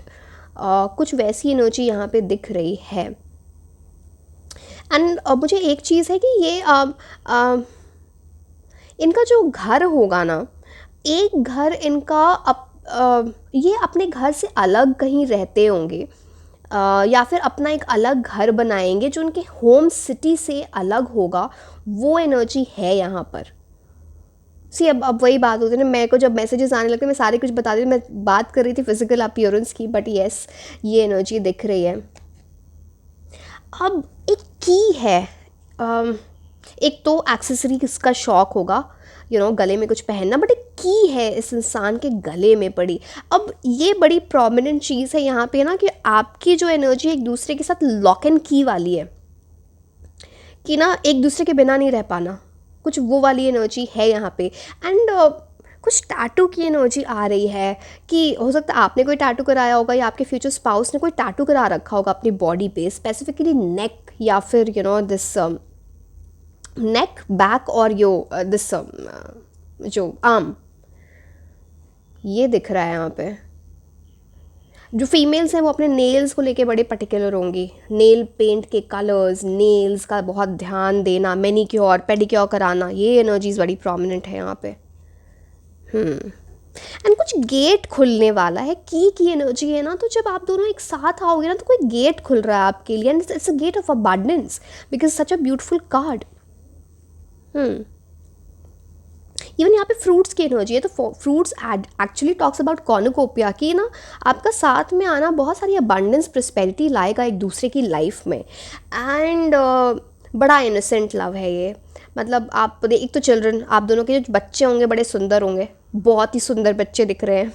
कुछ वैसी एनर्जी यहाँ पे दिख रही है। एंड मुझे एक चीज़ है कि ये इनका जो घर होगा ना, एक घर इनका ये अपने घर से अलग कहीं रहते होंगे, या फिर अपना एक अलग घर बनाएंगे जो उनके होम सिटी से अलग होगा। वो एनर्जी है यहाँ पर। सी अब वही बात होती है ना, मेरे को जब मैसेजेस आने लगते हैं मैं सारे कुछ बता देती हूँ। मैं बात कर रही थी फिजिकल अपीयरेंस की, बट येस ये एनर्जी दिख रही है। अब एक की है, एक तो एक्सेसरी का शौक होगा, यू नो, गले में कुछ पहनना, बट एक की है इस इंसान के गले में पड़ी। अब ये बड़ी प्रोमिनेंट चीज़ है यहाँ पे ना कि आपकी जो एनर्जी एक दूसरे के साथ लॉक एंड की वाली है, कि ना एक दूसरे के बिना नहीं रह पाना, कुछ वो वाली एनर्जी है यहाँ पे। एंड कुछ टैटू की एनर्जी आ रही है कि हो सकता है आपने कोई टैटू कराया होगा या आपके फ्यूचर स्पाउस ने कोई टैटू करा रखा होगा अपनी बॉडी पे, स्पेसिफिकली नेक या फिर you know this neck back और यो दिस जो आर्म, ये दिख रहा है यहाँ पे। जो फीमेल्स हैं वो अपने नेल्स को लेके बड़े पर्टिकुलर होंगी, नेल पेंट के कलर्स, नेल्स का बहुत ध्यान देना, मैनिक्योर पेडिक्योर कराना, ये एनर्जीज बड़ी प्रोमिनेंट है यहाँ पे। एंड कुछ गेट खुलने वाला है, की एनर्जी है ना, तो जब आप दोनों एक साथ आओगे ना तो कोई गेट खुल रहा है आपके लिए, and it's a gate of abundance because such a beautiful card. Even यहाँ पे फ्रूट्स की एनर्जी है, तो fruits actually talks about cornucopia की ना, आपका साथ में आना बहुत सारी अबंडेंस प्रॉस्पेरिटी लाएगा एक दूसरे की लाइफ में। एंड बड़ा इनोसेंट लव है ये, मतलब आप एक तो चिल्ड्रन, आप दोनों के जो बच्चे होंगे बड़े सुंदर होंगे, बहुत ही सुंदर बच्चे दिख रहे हैं,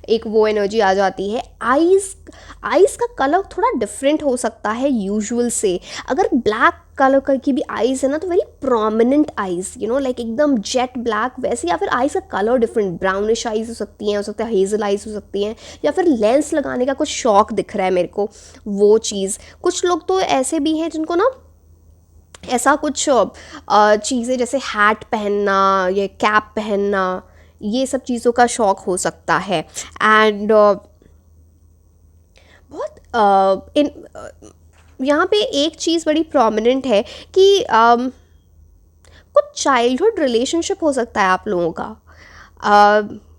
एक वो एनर्जी आ जाती है। आईज़ का कलर थोड़ा डिफरेंट हो सकता है यूजुअल से। अगर ब्लैक कलर की भी आईज़ है ना तो very prominent eyes, you know, like एकदम जेट ब्लैक वैसे, या फिर आईज़ का कलर डिफरेंट, ब्राउनिश आईज़ हो सकती हैं, हो सकता है हेजल आईज़ हो सकती हैं, या फिर लेंस लगाने का कुछ शौक दिख रहा है मेरे को, वो चीज़। कुछ लोग तो ऐसे भी हैं जिनको ना ऐसा कुछ चीज़ें जैसे हैट पहनना या कैप पहनना, ये सब चीज़ों का शौक़ हो सकता है। एंड बहुत इन यहाँ पे एक चीज़ बड़ी प्रोमिनेंट है कि कुछ चाइल्डहुड रिलेशनशिप हो सकता है आप लोगों का,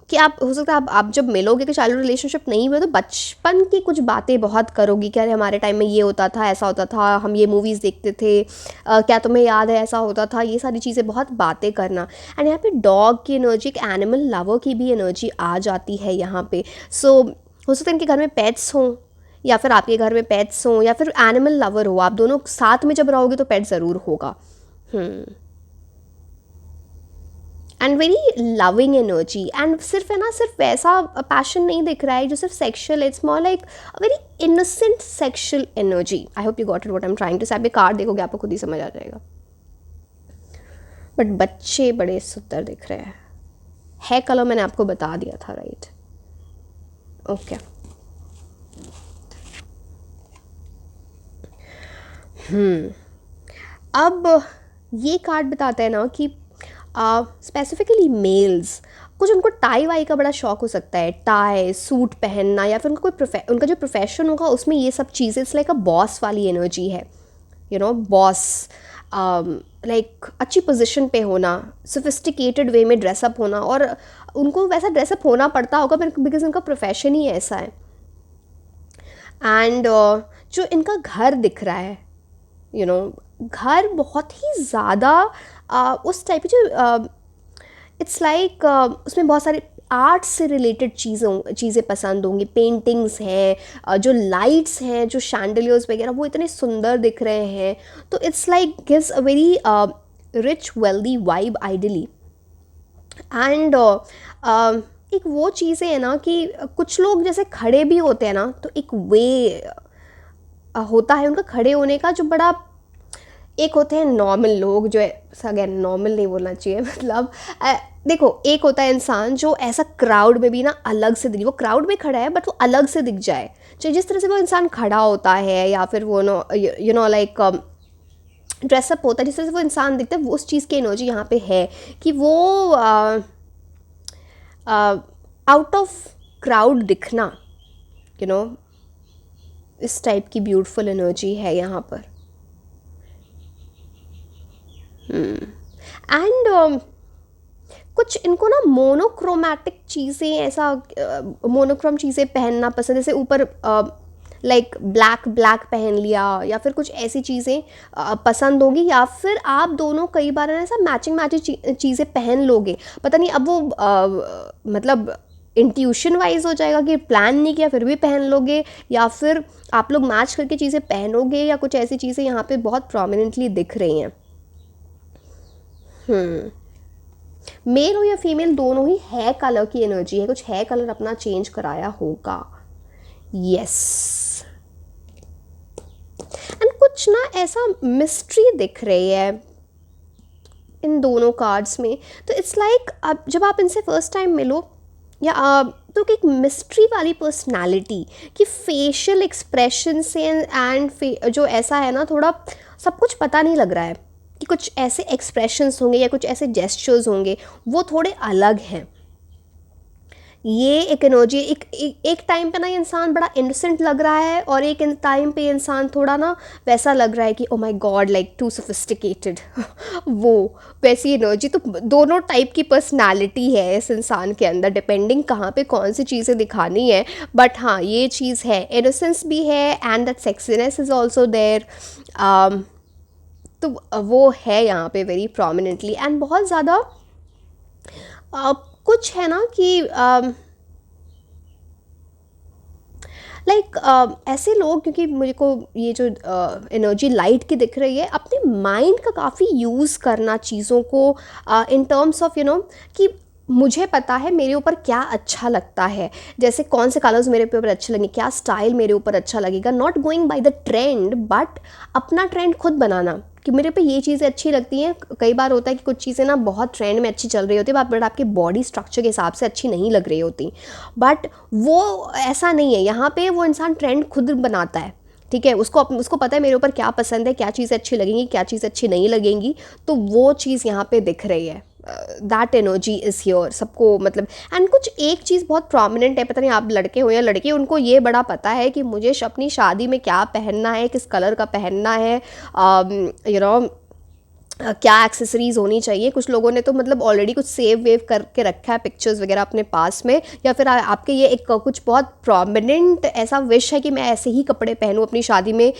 कि आप हो सकता है आप जब मिलोगे कि चाइल्डहुड रिलेशनशिप नहीं हुए तो बचपन की कुछ बातें बहुत करोगी कि अरे हमारे टाइम में ये होता था, ऐसा होता था, हम ये मूवीज़ देखते थे, क्या तुम्हें याद है ऐसा होता था, ये सारी चीज़ें बहुत बातें करना। एंड यहाँ पे डॉग की एनर्जी, एक एनिमल लवर की भी एनर्जी आ जाती है यहाँ पे। सो हो सकता है इनके घर में पेट्स हों, या फिर आपके घर में पेट्स हों, या फिर एनिमल लवर हो, आप दोनों साथ में जब रहोगे तो पेट ज़रूर होगा। And very loving energy, and सिर्फ है ना, सिर्फ वैसा पैशन नहीं दिख रहा है जो सिर्फ sexual, it's more like a very innocent sexual energy. I hope you got it what I am trying to say. आप ये कार्ड देखोगे आपको खुद ही समझ आ जाएगा। बट बच्चे बड़े सुंदर दिख रहे है कलर मैंने आपको बता दिया था, राइट? ओके अब ये कार्ड बताता है ना कि स्पेसिफिकली मेल्स, कुछ उनको टाई वाई का बड़ा शौक हो सकता है, टाई सूट पहनना, या फिर उनका कोई उनका जो प्रोफेशन होगा उसमें ये सब चीज़ें, इट्स लाइक अ बॉस वाली एनर्जी है, यू नो, बॉस, लाइक अच्छी पोजीशन पे होना, सोफिस्टिकेटेड वे में ड्रेसअप होना, और उनको वैसा ड्रेसअप होना पड़ता होगा बिकॉज उनका प्रोफेशन ही ऐसा है। एंड जो इनका घर दिख रहा है, यू नो, घर बहुत ही ज़्यादा उस टाइप की जो इट्स लाइक उसमें बहुत सारे आर्ट से रिलेटेड चीज़ें पसंद होंगी, पेंटिंग्स हैं, जो लाइट्स हैं, जो शैंडलियर्स वगैरह वो इतने सुंदर दिख रहे हैं, तो it's like gives a very rich wealthy vibe ideally. And एक वो चीज़ें हैं ना कि कुछ लोग जैसे खड़े भी होते हैं ना, तो एक वे होता है उनका खड़े होने का जो बड़ा एक होते हैं नॉर्मल लोग जो है, अगेन नॉर्मल नहीं बोलना चाहिए, मतलब देखो, एक होता है इंसान जो ऐसा क्राउड में भी ना अलग से दिख, वो क्राउड में खड़ा है बट वो अलग से दिख जाए, चाहे जिस तरह से वो इंसान खड़ा होता है या फिर वो no you know like dress up होता है, जिस तरह से वो इंसान दिखता है, वो उस चीज़ की एनर्जी यहाँ पे है कि वो आउट ऑफ क्राउड दिखना, यू नो, इस टाइप की ब्यूटीफुल एनर्जी है यहाँ पर। एंड कुछ इनको ना मोनोक्रोमैटिक चीज़ें, ऐसा मोनोक्रोम चीज़ें पहनना पसंद, जैसे ऊपर लाइक ब्लैक ब्लैक पहन लिया, या फिर कुछ ऐसी चीज़ें पसंद होगी, या फिर आप दोनों कई बार ना ऐसा मैचिंग मैचिंग चीज़ें पहन लोगे, पता नहीं अब वो मतलब इंट्यूशन वाइज हो जाएगा कि प्लान नहीं किया फिर भी पहन लोगे, या फिर आप लोग मैच करके चीज़ें पहनोगे, या कुछ ऐसी चीज़ें यहाँ पे बहुत प्रोमिनेंटली दिख रही हैं। मेल हो या फीमेल, दोनों ही है कलर की एनर्जी है, कुछ है कलर अपना चेंज कराया होगा। यस। एंड कुछ ना ऐसा मिस्ट्री दिख रही है इन दोनों कार्ड्स में, तो इट्स लाइक अब जब आप इनसे फर्स्ट टाइम मिलो, या तो एक मिस्ट्री वाली पर्सनालिटी कि फेशियल एक्सप्रेशन से एंड जो ऐसा है ना, थोड़ा सब कुछ पता नहीं लग रहा है कि कुछ ऐसे एक्सप्रेशंस होंगे या कुछ ऐसे जेस्चर्स होंगे, वो थोड़े अलग हैं। ये एक एनर्जी, एक टाइम पे ना ये इंसान बड़ा इनोसेंट लग रहा है, और एक टाइम पे इंसान थोड़ा ना वैसा लग रहा है कि oh my god, like too sophisticated वो वैसी एनर्जी। तो दोनों टाइप की पर्सनालिटी है इस इंसान के अंदर, डिपेंडिंग कहाँ पे कौन सी चीज़ें दिखानी है। बट हाँ, ये चीज़ है, इनोसेंस भी है and that sexiness is also there. तो वो है यहाँ पे वेरी प्रोमिनेंटली, एंड बहुत ज़्यादा कुछ है ना कि लाइक ऐसे लोग, क्योंकि मुझे को ये जो एनर्जी लाइट की दिख रही है, अपने माइंड का काफ़ी यूज़ करना चीज़ों को इन टर्म्स ऑफ कि मुझे पता है मेरे ऊपर क्या अच्छा लगता है, जैसे कौन से कलर्स मेरे ऊपर अच्छे लगेंगे, क्या स्टाइल मेरे ऊपर अच्छा लगेगा, not going by the trend, but अपना ट्रेंड खुद बनाना कि मेरे पे ये चीज़ें अच्छी लगती हैं। कई बार होता है कि कुछ चीज़ें ना बहुत ट्रेंड में अच्छी चल रही होती है, बट आपके बॉडी स्ट्रक्चर के हिसाब से अच्छी नहीं लग रही होती, बट वो ऐसा नहीं है, यहाँ पे वो इंसान ट्रेंड खुद बनाता है। ठीक है, उसको पता है मेरे ऊपर क्या पसंद है, क्या चीज़ें अच्छी लगेंगी, क्या चीज़ अच्छी नहीं लगेंगी, तो वो चीज़ यहाँ पे दिख रही है। दैट एनर्जी इज़ हियर सबको, मतलब। एंड कुछ एक चीज़ बहुत प्रोमिनेंट है, पता नहीं आप लड़के हो या लड़की, उनको ये बड़ा पता है कि मुझे अपनी शादी में क्या पहनना है, किस कलर का पहनना है, यू नो क्या एक्सेसरीज़ होनी चाहिए। कुछ लोगों ने तो मतलब ऑलरेडी कुछ सेव वेव करके रखा है, पिक्चर्स वगैरह अपने पास में, या फिर आपके ये एक कुछ बहुत प्रोमिनेंट ऐसा विश है कि मैं ऐसे ही कपड़े पहनूँ अपनी शादी में,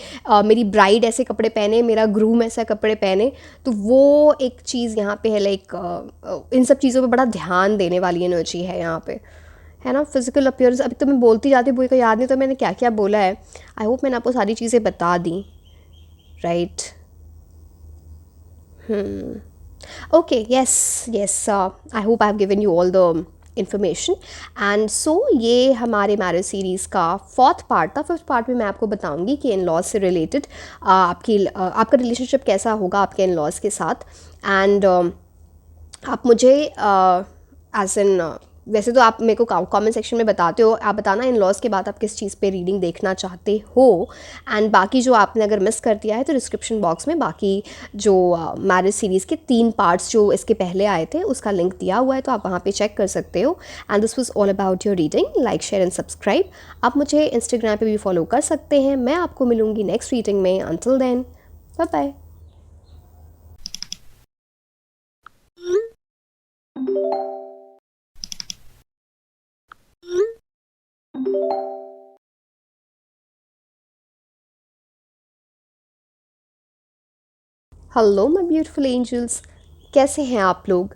मेरी ब्राइड ऐसे कपड़े पहने, मेरा ग्रूम ऐसे कपड़े पहने। तो वो एक चीज़ यहाँ पे है, लाइक इन सब चीज़ों पे बड़ा ध्यान देने वाली एनर्जी है यहाँ पे, है ना। फिजिकल अपीयरेंस, अभी तो मैं बोलती जाती बुई को याद नहीं तो मैंने क्या क्या बोला है। आई होप मैंने आपको सारी चीज़ें बता दी, right. Okay, yes, I hope I've given you all the information. And so ये हमारे मैरिज सीरीज़ का फोर्थ पार्ट था। फिफ्थ पार्ट में मैं आपको बताऊंगी कि इन लॉज से रिलेटेड आपका रिलेशनशिप कैसा होगा आपके इन लॉज के साथ। एंड आप मुझे एज एन वैसे तो आप मेरे को कमेंट सेक्शन में बताते हो, आप बताना इन लॉज के बाद आप किस चीज़ पे रीडिंग देखना चाहते हो। एंड बाकी जो आपने अगर मिस कर दिया है तो डिस्क्रिप्शन बॉक्स में बाकी जो मैरिज सीरीज़ के 3 पार्ट्स जो इसके पहले आए थे उसका लिंक दिया हुआ है, तो आप वहाँ पे चेक कर सकते हो। And this was all about your reading. Like, share and subscribe. आप मुझे इंस्टाग्राम पे भी फॉलो कर सकते हैं। मैं आपको मिलूँगी नेक्स्ट रीडिंग में। Until then, bye bye. Hello my beautiful angels, कैसे हैं आप लोग।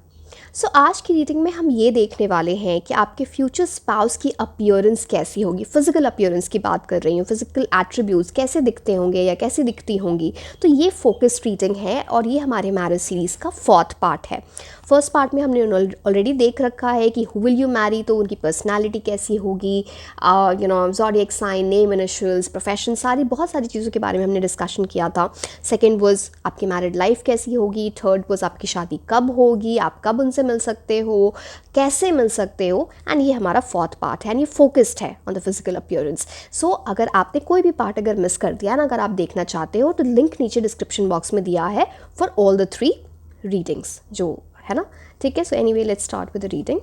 सो आज की रीडिंग में हम ये देखने वाले हैं कि आपके फ्यूचर स्पाउस की अपीयरेंस कैसी होगी। फिजिकल अपीयरेंस की बात कर रही हूँ, फिजिकल एट्रीब्यूट्स कैसे दिखते होंगे या कैसे दिखती होंगी। तो ये फोकस्ड रीडिंग है और ये हमारे मैरिज सीरीज़ का 4th पार्ट है। फर्स्ट पार्ट में हमने ऑलरेडी देख रखा है कि हु विल यू मैरी, तो उनकी पर्सनैलिटी कैसी होगी, zodiac sign, name initials, profession, बहुत सारी चीज़ों के बारे में हमने डिस्कशन किया था। सेकेंड वॉज आपकी मैरिड लाइफ कैसी होगी। थर्ड वॉज आपकी शादी कब होगी, आप कब उनसे मिल सकते हो, कैसे मिल सकते हो। एंड ये हमारा 4th पार्ट है एंड ये फोकस्ड है ऑन द फिजिकल अपीयरेंस। सो अगर आपने कोई भी पार्ट अगर मिस कर दिया ना, अगर आप देखना चाहते हो तो लिंक नीचे डिस्क्रिप्शन बॉक्स में दिया है फॉर ऑल द 3 रीडिंग्स जो है ना। ठीक है, so anyway let's start with the reading.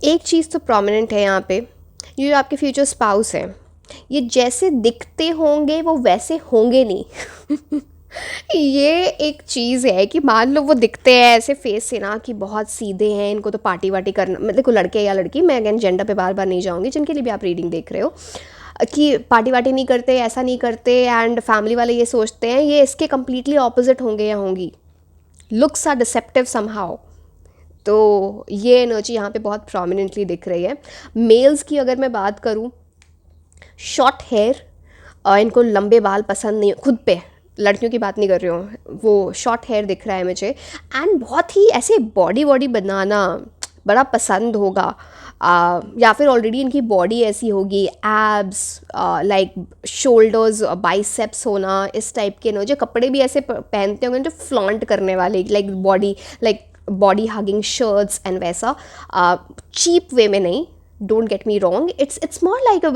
एक चीज़ तो प्रोमिनेंट है यहाँ पे, ये जो आपके फ्यूचर स्पाउस हैं, ये जैसे दिखते होंगे वो वैसे होंगे नहीं। ये एक चीज़ है कि मान लो वो दिखते हैं ऐसे फेस से ना कि बहुत सीधे हैं, इनको तो पार्टी वार्टी करना, मतलब को लड़के या लड़की, मैं अगेन जेंडर पे बार बार नहीं जाऊँगी, जिनके लिए भी आप रीडिंग देख रहे हो, कि पार्टी वार्टी नहीं करते, ऐसा नहीं करते, एंड फैमिली वाले ये सोचते हैं, ये इसके कम्प्लीटली ऑपोजिट होंगे या होंगी। Looks are deceptive somehow. तो ये एनर्जी यहाँ पे बहुत प्रोमिनेंटली दिख रही है। मेल्स की अगर मैं बात करूँ, शॉर्ट हेयर, इनको लंबे बाल पसंद नहीं, खुद पे, लड़कियों की बात नहीं कर रही हूँ, वो शॉर्ट हेयर दिख रहा है मुझे। एंड बहुत ही ऐसे बॉडी बनाना बड़ा पसंद होगा, या फिर ऑलरेडी इनकी बॉडी ऐसी होगी, एब्स, लाइक शोल्डर्स, बाइसेप्स होना, इस टाइप के जो कपड़े भी ऐसे पहनते होंगे जो फ्लॉन्ट करने वाले, like body hugging shirts and वैसा, चीप वे में नहीं, don't get me wrong, it's more like a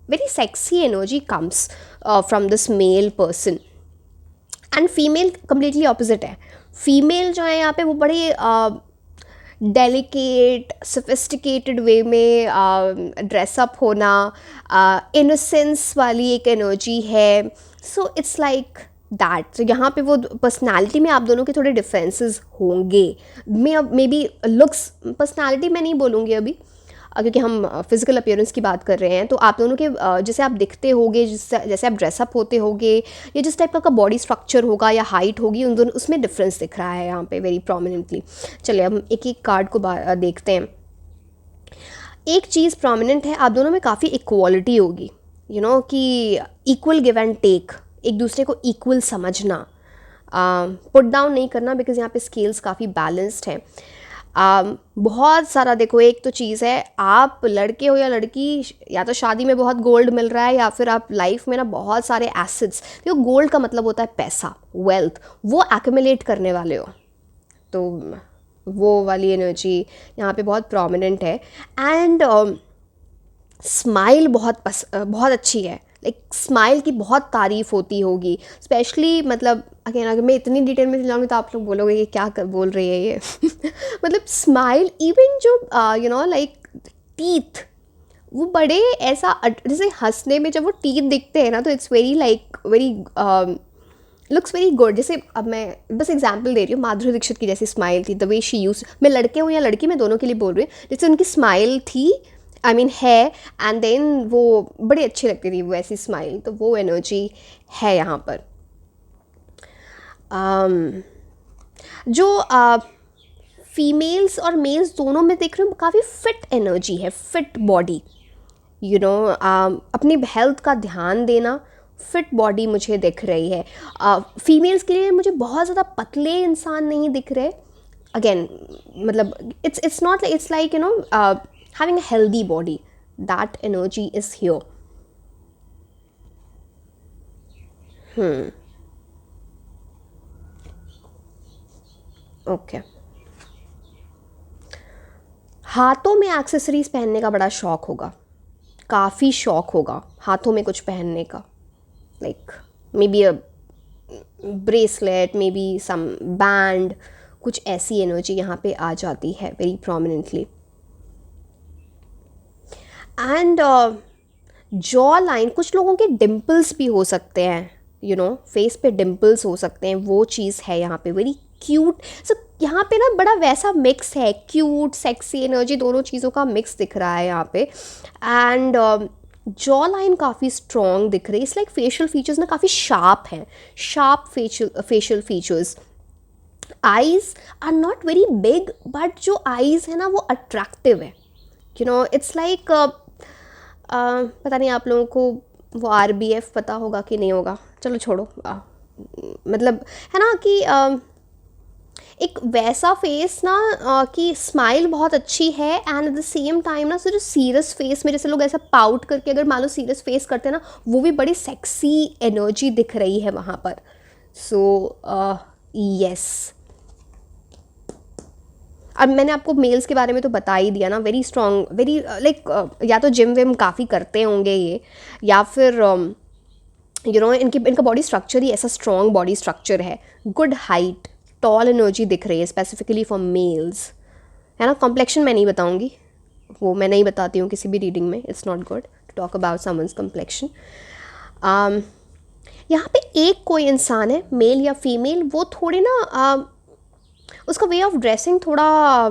very sexy energy comes from this male person. And female completely opposite है। फीमेल जो है यहाँ पे वो बड़े डेलिकेट सोफिस्टिकेटेड वे में ड्रेसअप होना, इनोसेंस वाली एक एनर्जी है। So it's like that. तो यहाँ पे वो पर्सनालिटी में आप दोनों के थोड़े डिफरेंसेस होंगे। मे बी लुक्स, पर्सनालिटी मैं नहीं बोलूँगी अभी, क्योंकि हम फिजिकल अपीयरेंस की बात कर रहे हैं। तो आप दोनों के जैसे आप दिखते होगे, जैसे आप ड्रेसअप होते होगे, या जिस टाइप का बॉडी स्ट्रक्चर होगा या हाइट होगी, उन दोनों उसमें डिफरेंस दिख रहा है यहाँ पे वेरी प्रोमिनेंटली। चलिए हम एक एक कार्ड को देखते हैं। एक चीज़ प्रोमिनेंट है, आप दोनों में काफ़ी इक्वालिटी होगी, कि इक्वल गिव एंड टेक, एक दूसरे को इक्वल समझना, पुट डाउन नहीं करना, बिकॉज यहाँ पे स्केल्स काफ़ी बैलेंस्ड हैं। बहुत सारा देखो, एक तो चीज़ है, आप लड़के हो या लड़की, या तो शादी में बहुत गोल्ड मिल रहा है, या फिर आप लाइफ में ना बहुत सारे एसेट्स, देखो गोल्ड का मतलब होता है पैसा, वेल्थ, वो एक्यूमुलेट करने वाले हो। तो वो वाली एनर्जी यहाँ पे बहुत प्रोमिनेंट है। एंड स्माइल बहुत अच्छी है, लाइक स्माइल की बहुत तारीफ़ होती होगी, स्पेशली मतलब अगेन अगर मैं इतनी डिटेल में जाऊँगी तो आप लोग बोलोगे कि क्या बोल रही है ये। मतलब स्माइल, इवन जो लाइक टीथ, वो बड़े ऐसा, जैसे हंसने में जब वो टीथ दिखते हैं ना, तो it's very looks very good. जैसे अब मैं बस एग्जांपल दे रही हूँ, माधुरी दीक्षित की जैसी स्माइल थी, द वे शी यूज, मैं लड़के हूँ या लड़की, मैं दोनों के लिए बोल रही हूँ, जैसे उनकी स्माइल थी, आई मीन है, एंड देन वो बड़ी अच्छी लगती थी वो ऐसी स्माइल। तो वो एनर्जी है यहाँ पर। जो फीमेल्स और मेल्स दोनों में देख रहे हो, काफ़ी फिट एनर्जी है, फिट बॉडी, अपनी हेल्थ का ध्यान देना, फिट बॉडी मुझे दिख रही है। फीमेल्स के लिए मुझे बहुत ज़्यादा पतले इंसान नहीं दिख रहे, अगेन मतलब it's not, it's like having a healthy body, that energy is here. Okay. हाथों में एक्सेसरीज पहनने का बड़ा शौक होगा, काफ़ी शौक होगा हाथों में कुछ पहनने का, like may be a bracelet, may be some band, कुछ ऐसी एनर्जी यहाँ पे आ जाती है very prominently. And jaw line, कुछ लोगों के डिम्पल्स भी हो सकते हैं, फेस पे डिम्पल्स हो सकते हैं, वो चीज़ है यहाँ पे, वेरी क्यूट। सो यहाँ पे ना बड़ा वैसा मिक्स है, क्यूट सेक्सी एनर्जी दोनों चीज़ों का मिक्स दिख रहा है यहाँ पे। एंड जॉ लाइन काफ़ी स्ट्रॉन्ग दिख रही है, इस लाइक फेशियल फीचर्स ना काफ़ी शार्प हैं, sharp facial features. Eyes are not very big, but जो आईज है ना वो अट्रैक्टिव है, इट्स लाइक पता नहीं आप लोगों को वो RBF पता होगा कि नहीं होगा, चलो छोड़ो। मतलब है ना कि एक वैसा फेस ना कि स्माइल बहुत अच्छी है, and at the same time ना जो सीरियस फेस में जैसे लोग ऐसा पाउट करके अगर मान लो सीरियस फेस करते हैं ना, वो भी बड़ी सेक्सी एनर्जी दिख रही है वहाँ पर। सो यस, अब मैंने आपको मेल्स के बारे में तो बता ही दिया ना, वेरी स्ट्रॉन्ग, वेरी लाइक या तो जिम विम काफ़ी करते होंगे ये, या फिर इनका बॉडी स्ट्रक्चर ही ऐसा स्ट्रॉन्ग बॉडी स्ट्रक्चर है, गुड हाइट, टॉल एनर्जी दिख रही है स्पेसिफिकली फॉर मेल्स, है ना। कॉम्प्लेक्शन मैं नहीं बताऊंगी, वो मैं नहीं बताती हूँ किसी भी रीडिंग में, it's not good to talk about someone's complexion. यहाँ पे एक कोई इंसान है, मेल या फीमेल, वो थोड़ी ना उसका वे ऑफ ड्रेसिंग थोड़ा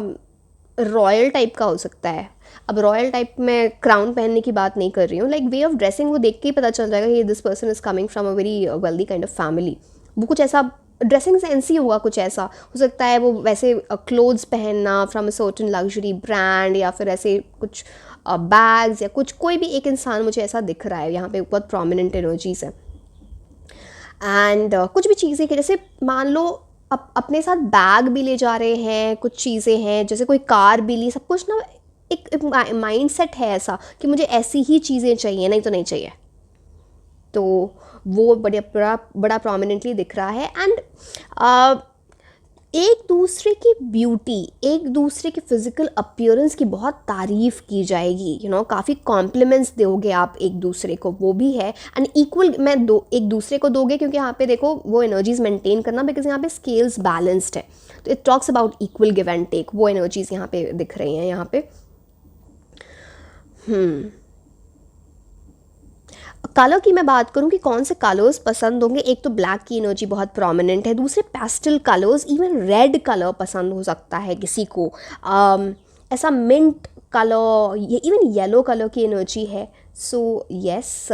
रॉयल टाइप का हो सकता है। अब रॉयल टाइप में क्राउन पहनने की बात नहीं कर रही हूँ, लाइक वे ऑफ ड्रेसिंग वो देख के ही पता चल जाएगा कि this person is coming from a very wealthy kind of family. वो कुछ ऐसा ड्रेसिंग सेंस ही होगा, कुछ ऐसा हो सकता है, वो वैसे क्लोथ्स पहनना from a certain luxury brand, या फिर ऐसे कुछ बैग्स या कुछ, कोई भी एक इंसान मुझे ऐसा दिख रहा है यहाँ पे, बहुत प्रोमिनेंट एनर्जीज है। एंड कुछ भी चीज़ें कि जैसे मान लो अपने साथ बैग भी ले जा रहे हैं, कुछ चीज़ें हैं जैसे कोई कार भी ली, सब कुछ ना एक माइंड सेट है ऐसा कि मुझे ऐसी ही चीज़ें चाहिए, नहीं तो नहीं चाहिए। तो वो बड़ा प्रोमिनेंटली दिख रहा है। एंड एक दूसरे की ब्यूटी, एक दूसरे की फिजिकल अपीयरेंस की बहुत तारीफ़ की जाएगी, काफ़ी कॉम्प्लीमेंट्स दोगे आप एक दूसरे को, वो भी है। एंड इक्वल मैं एक दूसरे को दोगे, क्योंकि यहाँ पे देखो वो एनर्जीज मेंटेन करना, बिकॉज यहाँ पे स्केल्स बैलेंस्ड है, तो it talks about equal give and take, वो एनर्जीज यहाँ पे दिख रही हैं यहाँ पे। कलर की मैं बात करूं कि कौन से कलर्स पसंद होंगे, एक तो ब्लैक की एनर्जी बहुत प्रोमिनेंट है, दूसरे pastel colours, even red colour पसंद हो सकता है किसी को, ऐसा मिंट कलर, ये इवन येलो कलर की एनर्जी है। So yes,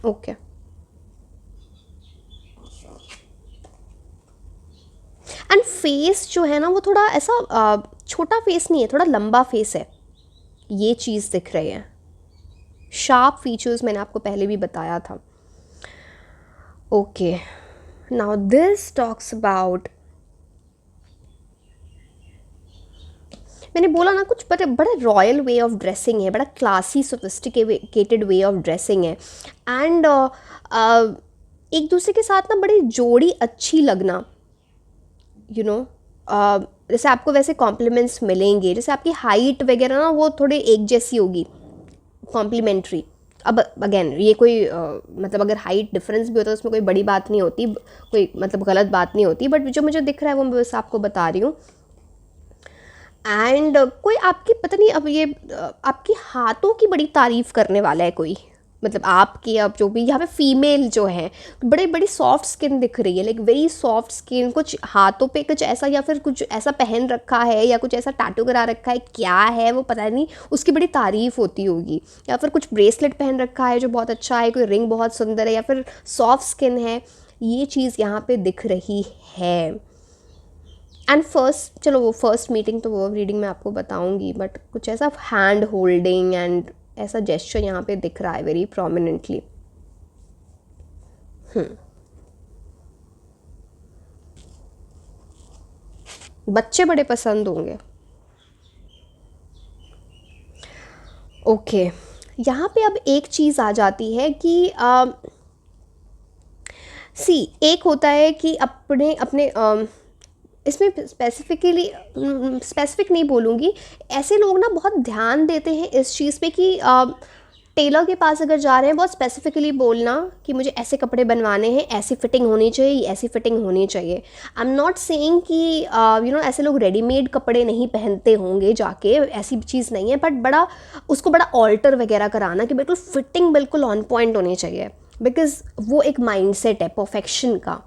okay. And face जो है ना वो थोड़ा ऐसा छोटा फेस नहीं है, थोड़ा लंबा फेस है, ये चीज़ दिख रही है। शार्प फीचर्स मैंने आपको पहले भी बताया था। Okay, now this talks about, मैंने बोला ना कुछ बड़ा रॉयल वे ऑफ ड्रेसिंग है, बड़ा classy sophisticated way of dressing है। एंड एक दूसरे के साथ ना बड़ी जोड़ी अच्छी लगना, जैसे आपको वैसे कॉम्प्लीमेंट्स मिलेंगे, जैसे आपकी हाइट वगैरह ना वो थोड़ी एक जैसी होगी, कॉम्प्लीमेंट्री। अब अगेन ये कोई मतलब अगर हाइट डिफरेंस भी होता है उसमें कोई बड़ी बात नहीं होती, कोई मतलब गलत बात नहीं होती, बट जो मुझे दिख रहा है वो मैं बस आपको बता रही हूँ। एंड कोई आपकी पता नहीं, अब ये आपके हाथों की बड़ी तारीफ़ करने वाला है कोई, मतलब आपकी, अब जो भी यहाँ पे फीमेल जो है बड़ी बड़ी सॉफ्ट स्किन दिख रही है, लाइक वेरी सॉफ्ट स्किन, कुछ हाथों पे कुछ ऐसा या फिर कुछ ऐसा पहन रखा है या कुछ ऐसा टैटू करा रखा है, क्या है वो पता नहीं, उसकी बड़ी तारीफ़ होती होगी। या फिर कुछ ब्रेसलेट पहन रखा है जो बहुत अच्छा है, कोई रिंग बहुत सुंदर है, या फिर सॉफ्ट स्किन है, ये चीज़ यहाँ पे दिख रही है। एंड फर्स्ट, चलो वो फर्स्ट मीटिंग तो वो रीडिंग में आपको बताऊंगी, बट कुछ ऐसा हैंड होल्डिंग एंड ऐसा जेस्चर यहाँ पे दिख रहा है वेरी प्रोमिनेंटली। बच्चे बड़े पसंद होंगे। ओके, यहाँ पे अब एक चीज़ आ जाती है कि एक होता है कि अपने अपने इसमें स्पेसिफिक नहीं बोलूँगी, ऐसे लोग ना बहुत ध्यान देते हैं इस चीज़ पे कि टेलर के पास अगर जा रहे हैं, बहुत स्पेसिफिकली बोलना कि मुझे ऐसे कपड़े बनवाने हैं, ऐसी फिटिंग होनी चाहिए, ऐसी फिटिंग होनी चाहिए। आई एम नॉट सेइंग कि ऐसे लोग रेडीमेड कपड़े नहीं पहनते होंगे जाके, ऐसी चीज़ नहीं है, बट बड़ा उसको बड़ा ऑल्टर वगैरह कराना कि बिल्कुल फिटिंग बिल्कुल ऑन पॉइंट होनी चाहिए, बिकॉज वो एक माइंडसेट है परफेक्शन का।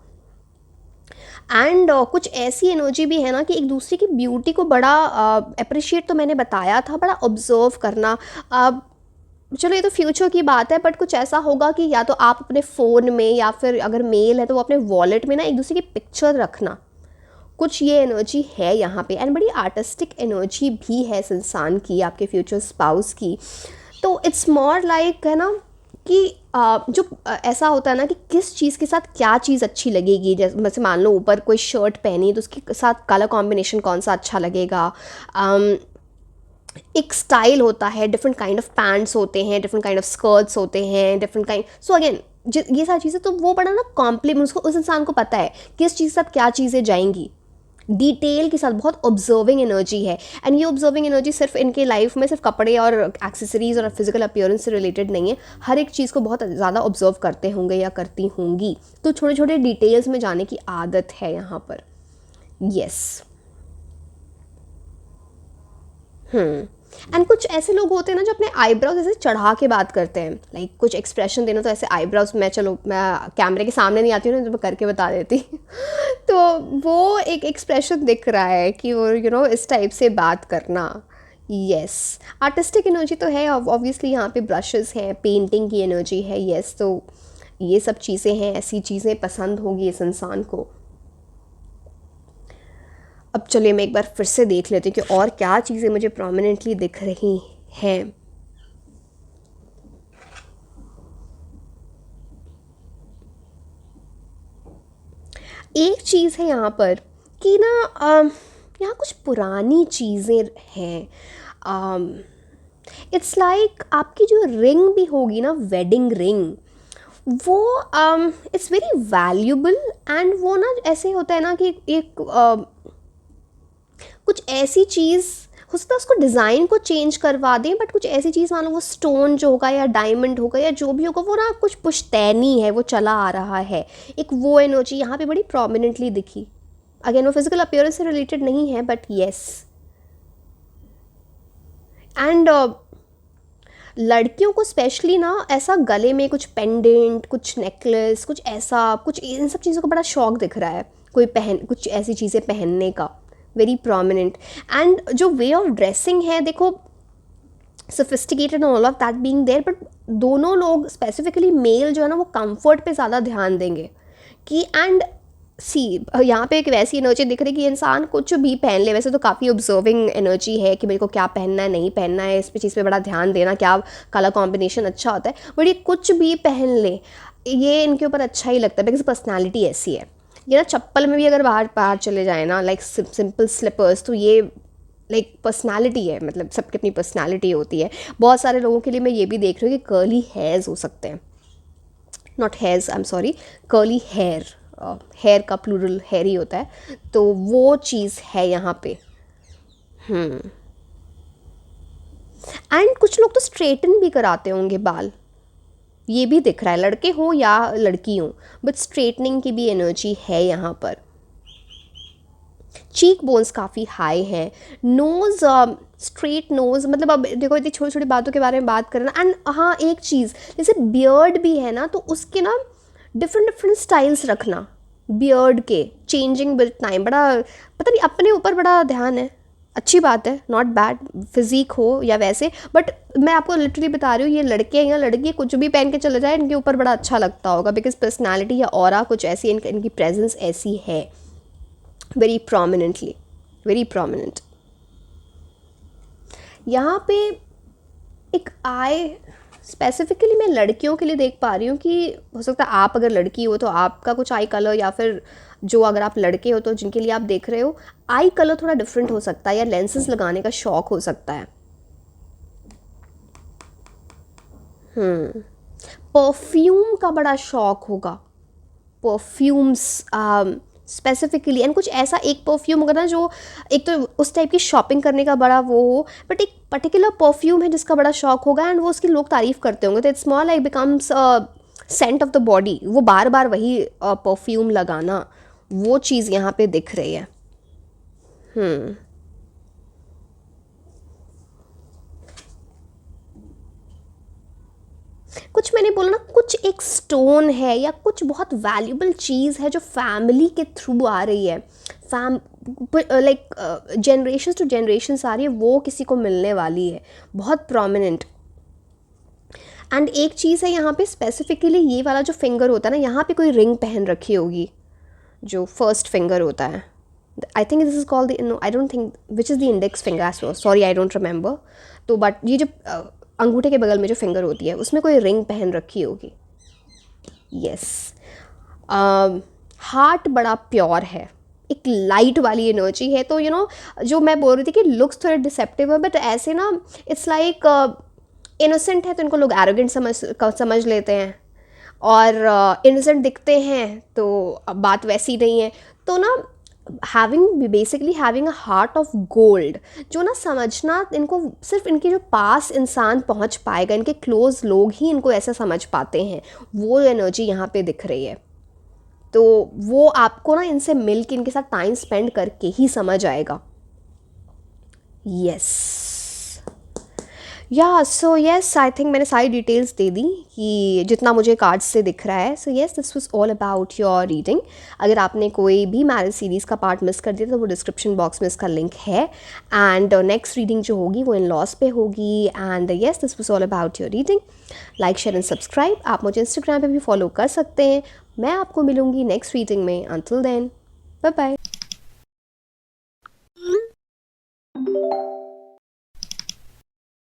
एंड कुछ ऐसी एनर्जी भी है ना कि एक दूसरे की ब्यूटी को बड़ा अप्रिशिएट, तो मैंने बताया था, बड़ा ऑब्जर्व करना। चलो ये तो फ्यूचर की बात है, बट कुछ ऐसा होगा कि या तो आप अपने फ़ोन में, या फिर अगर मेल है तो वो अपने वॉलेट में ना एक दूसरे की पिक्चर रखना। कुछ ये एनर्जी है यहाँ पे, एंड बड़ी आर्टिस्टिक एनर्जी भी है इस इंसान की, आपके फ्यूचर स्पाउस की। तो इट्स मोर लाइक है ना कि ऐसा होता है ना कि किस चीज़ के साथ क्या चीज़ अच्छी लगेगी। जैसे मान लो ऊपर कोई शर्ट पहनी तो उसके साथ कलर कॉम्बिनेशन कौन सा अच्छा लगेगा। एक स्टाइल होता है, डिफरेंट काइंड ऑफ पैंट्स होते हैं, डिफरेंट काइंड ऑफ स्कर्ट्स होते हैं, डिफरेंट काइंड, सो अगेन ये सारी चीज़ें, तो वो बड़ा ना कॉम्प्लीमेंट, उसको उस इंसान को पता है किस चीज़ के साथ क्या चीज़ें जाएंगी, डिटेल के साथ, बहुत ऑब्जर्विंग एनर्जी है। एंड ये ऑब्जर्विंग एनर्जी सिर्फ इनके लाइफ में सिर्फ कपड़े और एक्सेसरीज और फिजिकल अपीयरेंस से रिलेटेड नहीं है, हर एक चीज़ को बहुत ज़्यादा ऑब्जर्व करते होंगे या करती होंगी, तो छोटे छोटे डिटेल्स में जाने की आदत है यहाँ पर। यस। एंड कुछ ऐसे लोग होते हैं ना जो अपने आईब्रोज ऐसे चढ़ा के बात करते हैं, लाइक कुछ एक्सप्रेशन देना, तो ऐसे आईब्रोज, मैं कैमरे के सामने नहीं आती हूँ ना, तो मैं करके बता देती तो वो एक एक्सप्रेशन दिख रहा है कि वो इस टाइप से बात करना। यस, आर्टिस्टिक एनर्जी तो है ऑब्वियसली, यहाँ पे ब्रशेस हैं, पेंटिंग की एनर्जी है। यस, तो ये सब चीज़ें हैं, ऐसी चीज़ें पसंद होगी इस इंसान को। अब चलिए मैं एक बार फिर से देख लेती हूँ कि और क्या चीज़ें मुझे प्रोमिनेंटली दिख रही हैं। एक चीज़ है यहाँ पर कि ना यहाँ कुछ पुरानी चीज़ें हैं। इट्स लाइक आपकी जो रिंग भी होगी ना, वेडिंग रिंग, वो इट्स वेरी वैल्यूबल। एंड वो ना ऐसे होता है ना कि एक कुछ ऐसी चीज़ हो सकता है उसको डिज़ाइन को चेंज करवा दें, बट कुछ ऐसी चीज़, मान लो वो स्टोन जो होगा या डायमंड होगा या जो भी होगा, वो ना कुछ पुश्तैनी है, वो चला आ रहा है, एक वो एनर्जी यहाँ पे बड़ी प्रोमिनेंटली दिखी। अगेन वो फिजिकल अपीयरेंस से रिलेटेड नहीं है, बट येस। एंड लड़कियों को स्पेशली ना ऐसा गले में कुछ पेंडेंट, कुछ नेकलेस, कुछ ऐसा, कुछ इन सब चीज़ों का बड़ा शौक दिख रहा है, कोई कुछ ऐसी चीज़ें पहनने का, वेरी प्रोमिनेंट। एंड जो वे ऑफ ड्रेसिंग है, देखो sophisticated all of that being there, but दोनों लोग स्पेसिफिकली मेल जो है ना वो कंफर्ट पे ज़्यादा ध्यान देंगे कि, एंड सी यहाँ पे एक वैसी एनर्जी दिख रही है कि इंसान कुछ भी पहन ले, वैसे तो काफ़ी ऑब्जर्विंग एनर्जी है कि मेरे को क्या पहनना है, नहीं पहनना है, इस पे चीज़ पे बड़ा ध्यान देना, क्या कलर कॉम्बिनेशन अच्छा होता है, बट ये कुछ भी पहन ले ये इनके ऊपर अच्छा ही लगता है, बिकॉज पर्सनैलिटी ऐसी है। ये ना चप्पल में भी अगर बाहर बाहर चले जाए ना, लाइक सिंपल स्लीपर्स, तो ये लाइक पर्सनैलिटी है, मतलब सबकी अपनी पर्सनैलिटी होती है। बहुत सारे लोगों के लिए मैं ये भी देख रही हूँ कि कर्ली हेयर्स हो सकते हैं, not hairs, I am sorry, curly hair, hair का प्लूरल हेयर ही होता है, तो वो चीज़ है यहाँ पे। एंड कुछ लोग तो स्ट्रेटन भी कराते होंगे बाल, ये भी दिख रहा है, लड़के हो या लड़की हो, बट स्ट्रेटनिंग की भी एनर्जी है यहाँ पर। चीक बोन्स काफ़ी हाई हैं, नोज़ स्ट्रेट नोज़, मतलब अब देखो इतनी छोटी छोटी बातों के बारे में बात करें ना। एंड हाँ, एक चीज़ जैसे बियर्ड भी है ना, तो उसके ना डिफरेंट डिफरेंट स्टाइल्स रखना, बियर्ड के चेंजिंग विद टाइम, बड़ा पता नहीं अपने ऊपर बड़ा ध्यान है, अच्छी बात है, नॉट बैड, फिजिक हो या वैसे, बट मैं आपको लिटरली बता रही हूँ, ये लड़के या लड़की कुछ भी पहन के चले जाए, इनके ऊपर बड़ा अच्छा लगता होगा, बिकॉज पर्सनैलिटी या ऑरा कुछ ऐसी, इनकी प्रेजेंस ऐसी है, वेरी प्रोमिनेंटली, वेरी प्रोमिनेंट। यहाँ पे एक आई स्पेसिफिकली मैं लड़कियों के लिए देख पा रही हूँ कि हो सकता है आप अगर लड़की हो तो आपका कुछ आई कलर, या फिर जो अगर आप लड़के हो तो जिनके लिए आप देख रहे हो, आई कलर थोड़ा डिफरेंट हो सकता है, या लेंसेज लगाने का शौक हो सकता है। परफ्यूम का बड़ा शौक होगा, परफ्यूम्स, स्पेसिफिकली। एंड कुछ ऐसा एक परफ्यूम होगा ना जो एक तो उस टाइप की शॉपिंग करने का बड़ा वो हो, बट एक पर्टिकुलर परफ्यूम है जिसका बड़ा शौक होगा एंड वो उसकी लोग तारीफ़ करते होंगे, तो it's more like becomes scent of the body, वो बार बार वही परफ्यूम लगाना, वो चीज़ यहाँ पे दिख रही है। कुछ मैंने बोला ना, कुछ एक स्टोन है या कुछ बहुत वैल्यूबल चीज़ है जो फैमिली के थ्रू आ रही है, fam like generation to generation आ रही है, वो किसी को मिलने वाली है, बहुत प्रोमिनेंट। एंड एक चीज़ है यहाँ पे स्पेसिफिकली, ये वाला जो फिंगर होता है ना, यहाँ पे कोई रिंग पहन रखी होगी, जो फर्स्ट फिंगर होता है। I think this is called no, I don't think which is the index finger, sorry I don't remember. तो बट ये जो अंगूठे के बगल में जो फिंगर होती है उसमें कोई रिंग पहन रखी होगी। यस। हार्ट बड़ा प्योर है, एक लाइट वाली एनर्जी है। तो जो मैं बोल रही थी कि लुक्स थोड़े डिसेप्टिव है, बट ऐसे ना इट्स लाइक इनोसेंट है तो इनको लोग एरोगेंट समझ लेते हैं, और इनोसेंट दिखते हैं तो अब बात वैसी नहीं है। तो ना basically having a heart of gold, जो ना समझना, इनको सिर्फ इनके जो पास इंसान पहुंच पाएगा, इनके क्लोज लोग ही इनको ऐसा समझ पाते हैं, वो एनर्जी यहाँ पे दिख रही है। तो वो आपको ना इनसे मिल के, इनके साथ टाइम स्पेंड करके ही समझ आएगा। यस, या सो यस, आई थिंक मैंने सारी डिटेल्स दे दी कि जितना मुझे कार्ड्स से दिख रहा है। So yes, this was all about your reading. अगर आपने कोई भी मैरिज सीरीज़ का पार्ट मिस कर दिया तो वो डिस्क्रिप्शन बॉक्स में इसका लिंक है। एंड नेक्स्ट रीडिंग जो होगी वो इन लॉस पे होगी। And yes, this was all about your reading. Like, share and subscribe. आप मुझे इंस्टाग्राम पे भी फॉलो कर सकते हैं। मैं आपको मिलूँगी नेक्स्ट रीडिंग में। Until then, bye bye.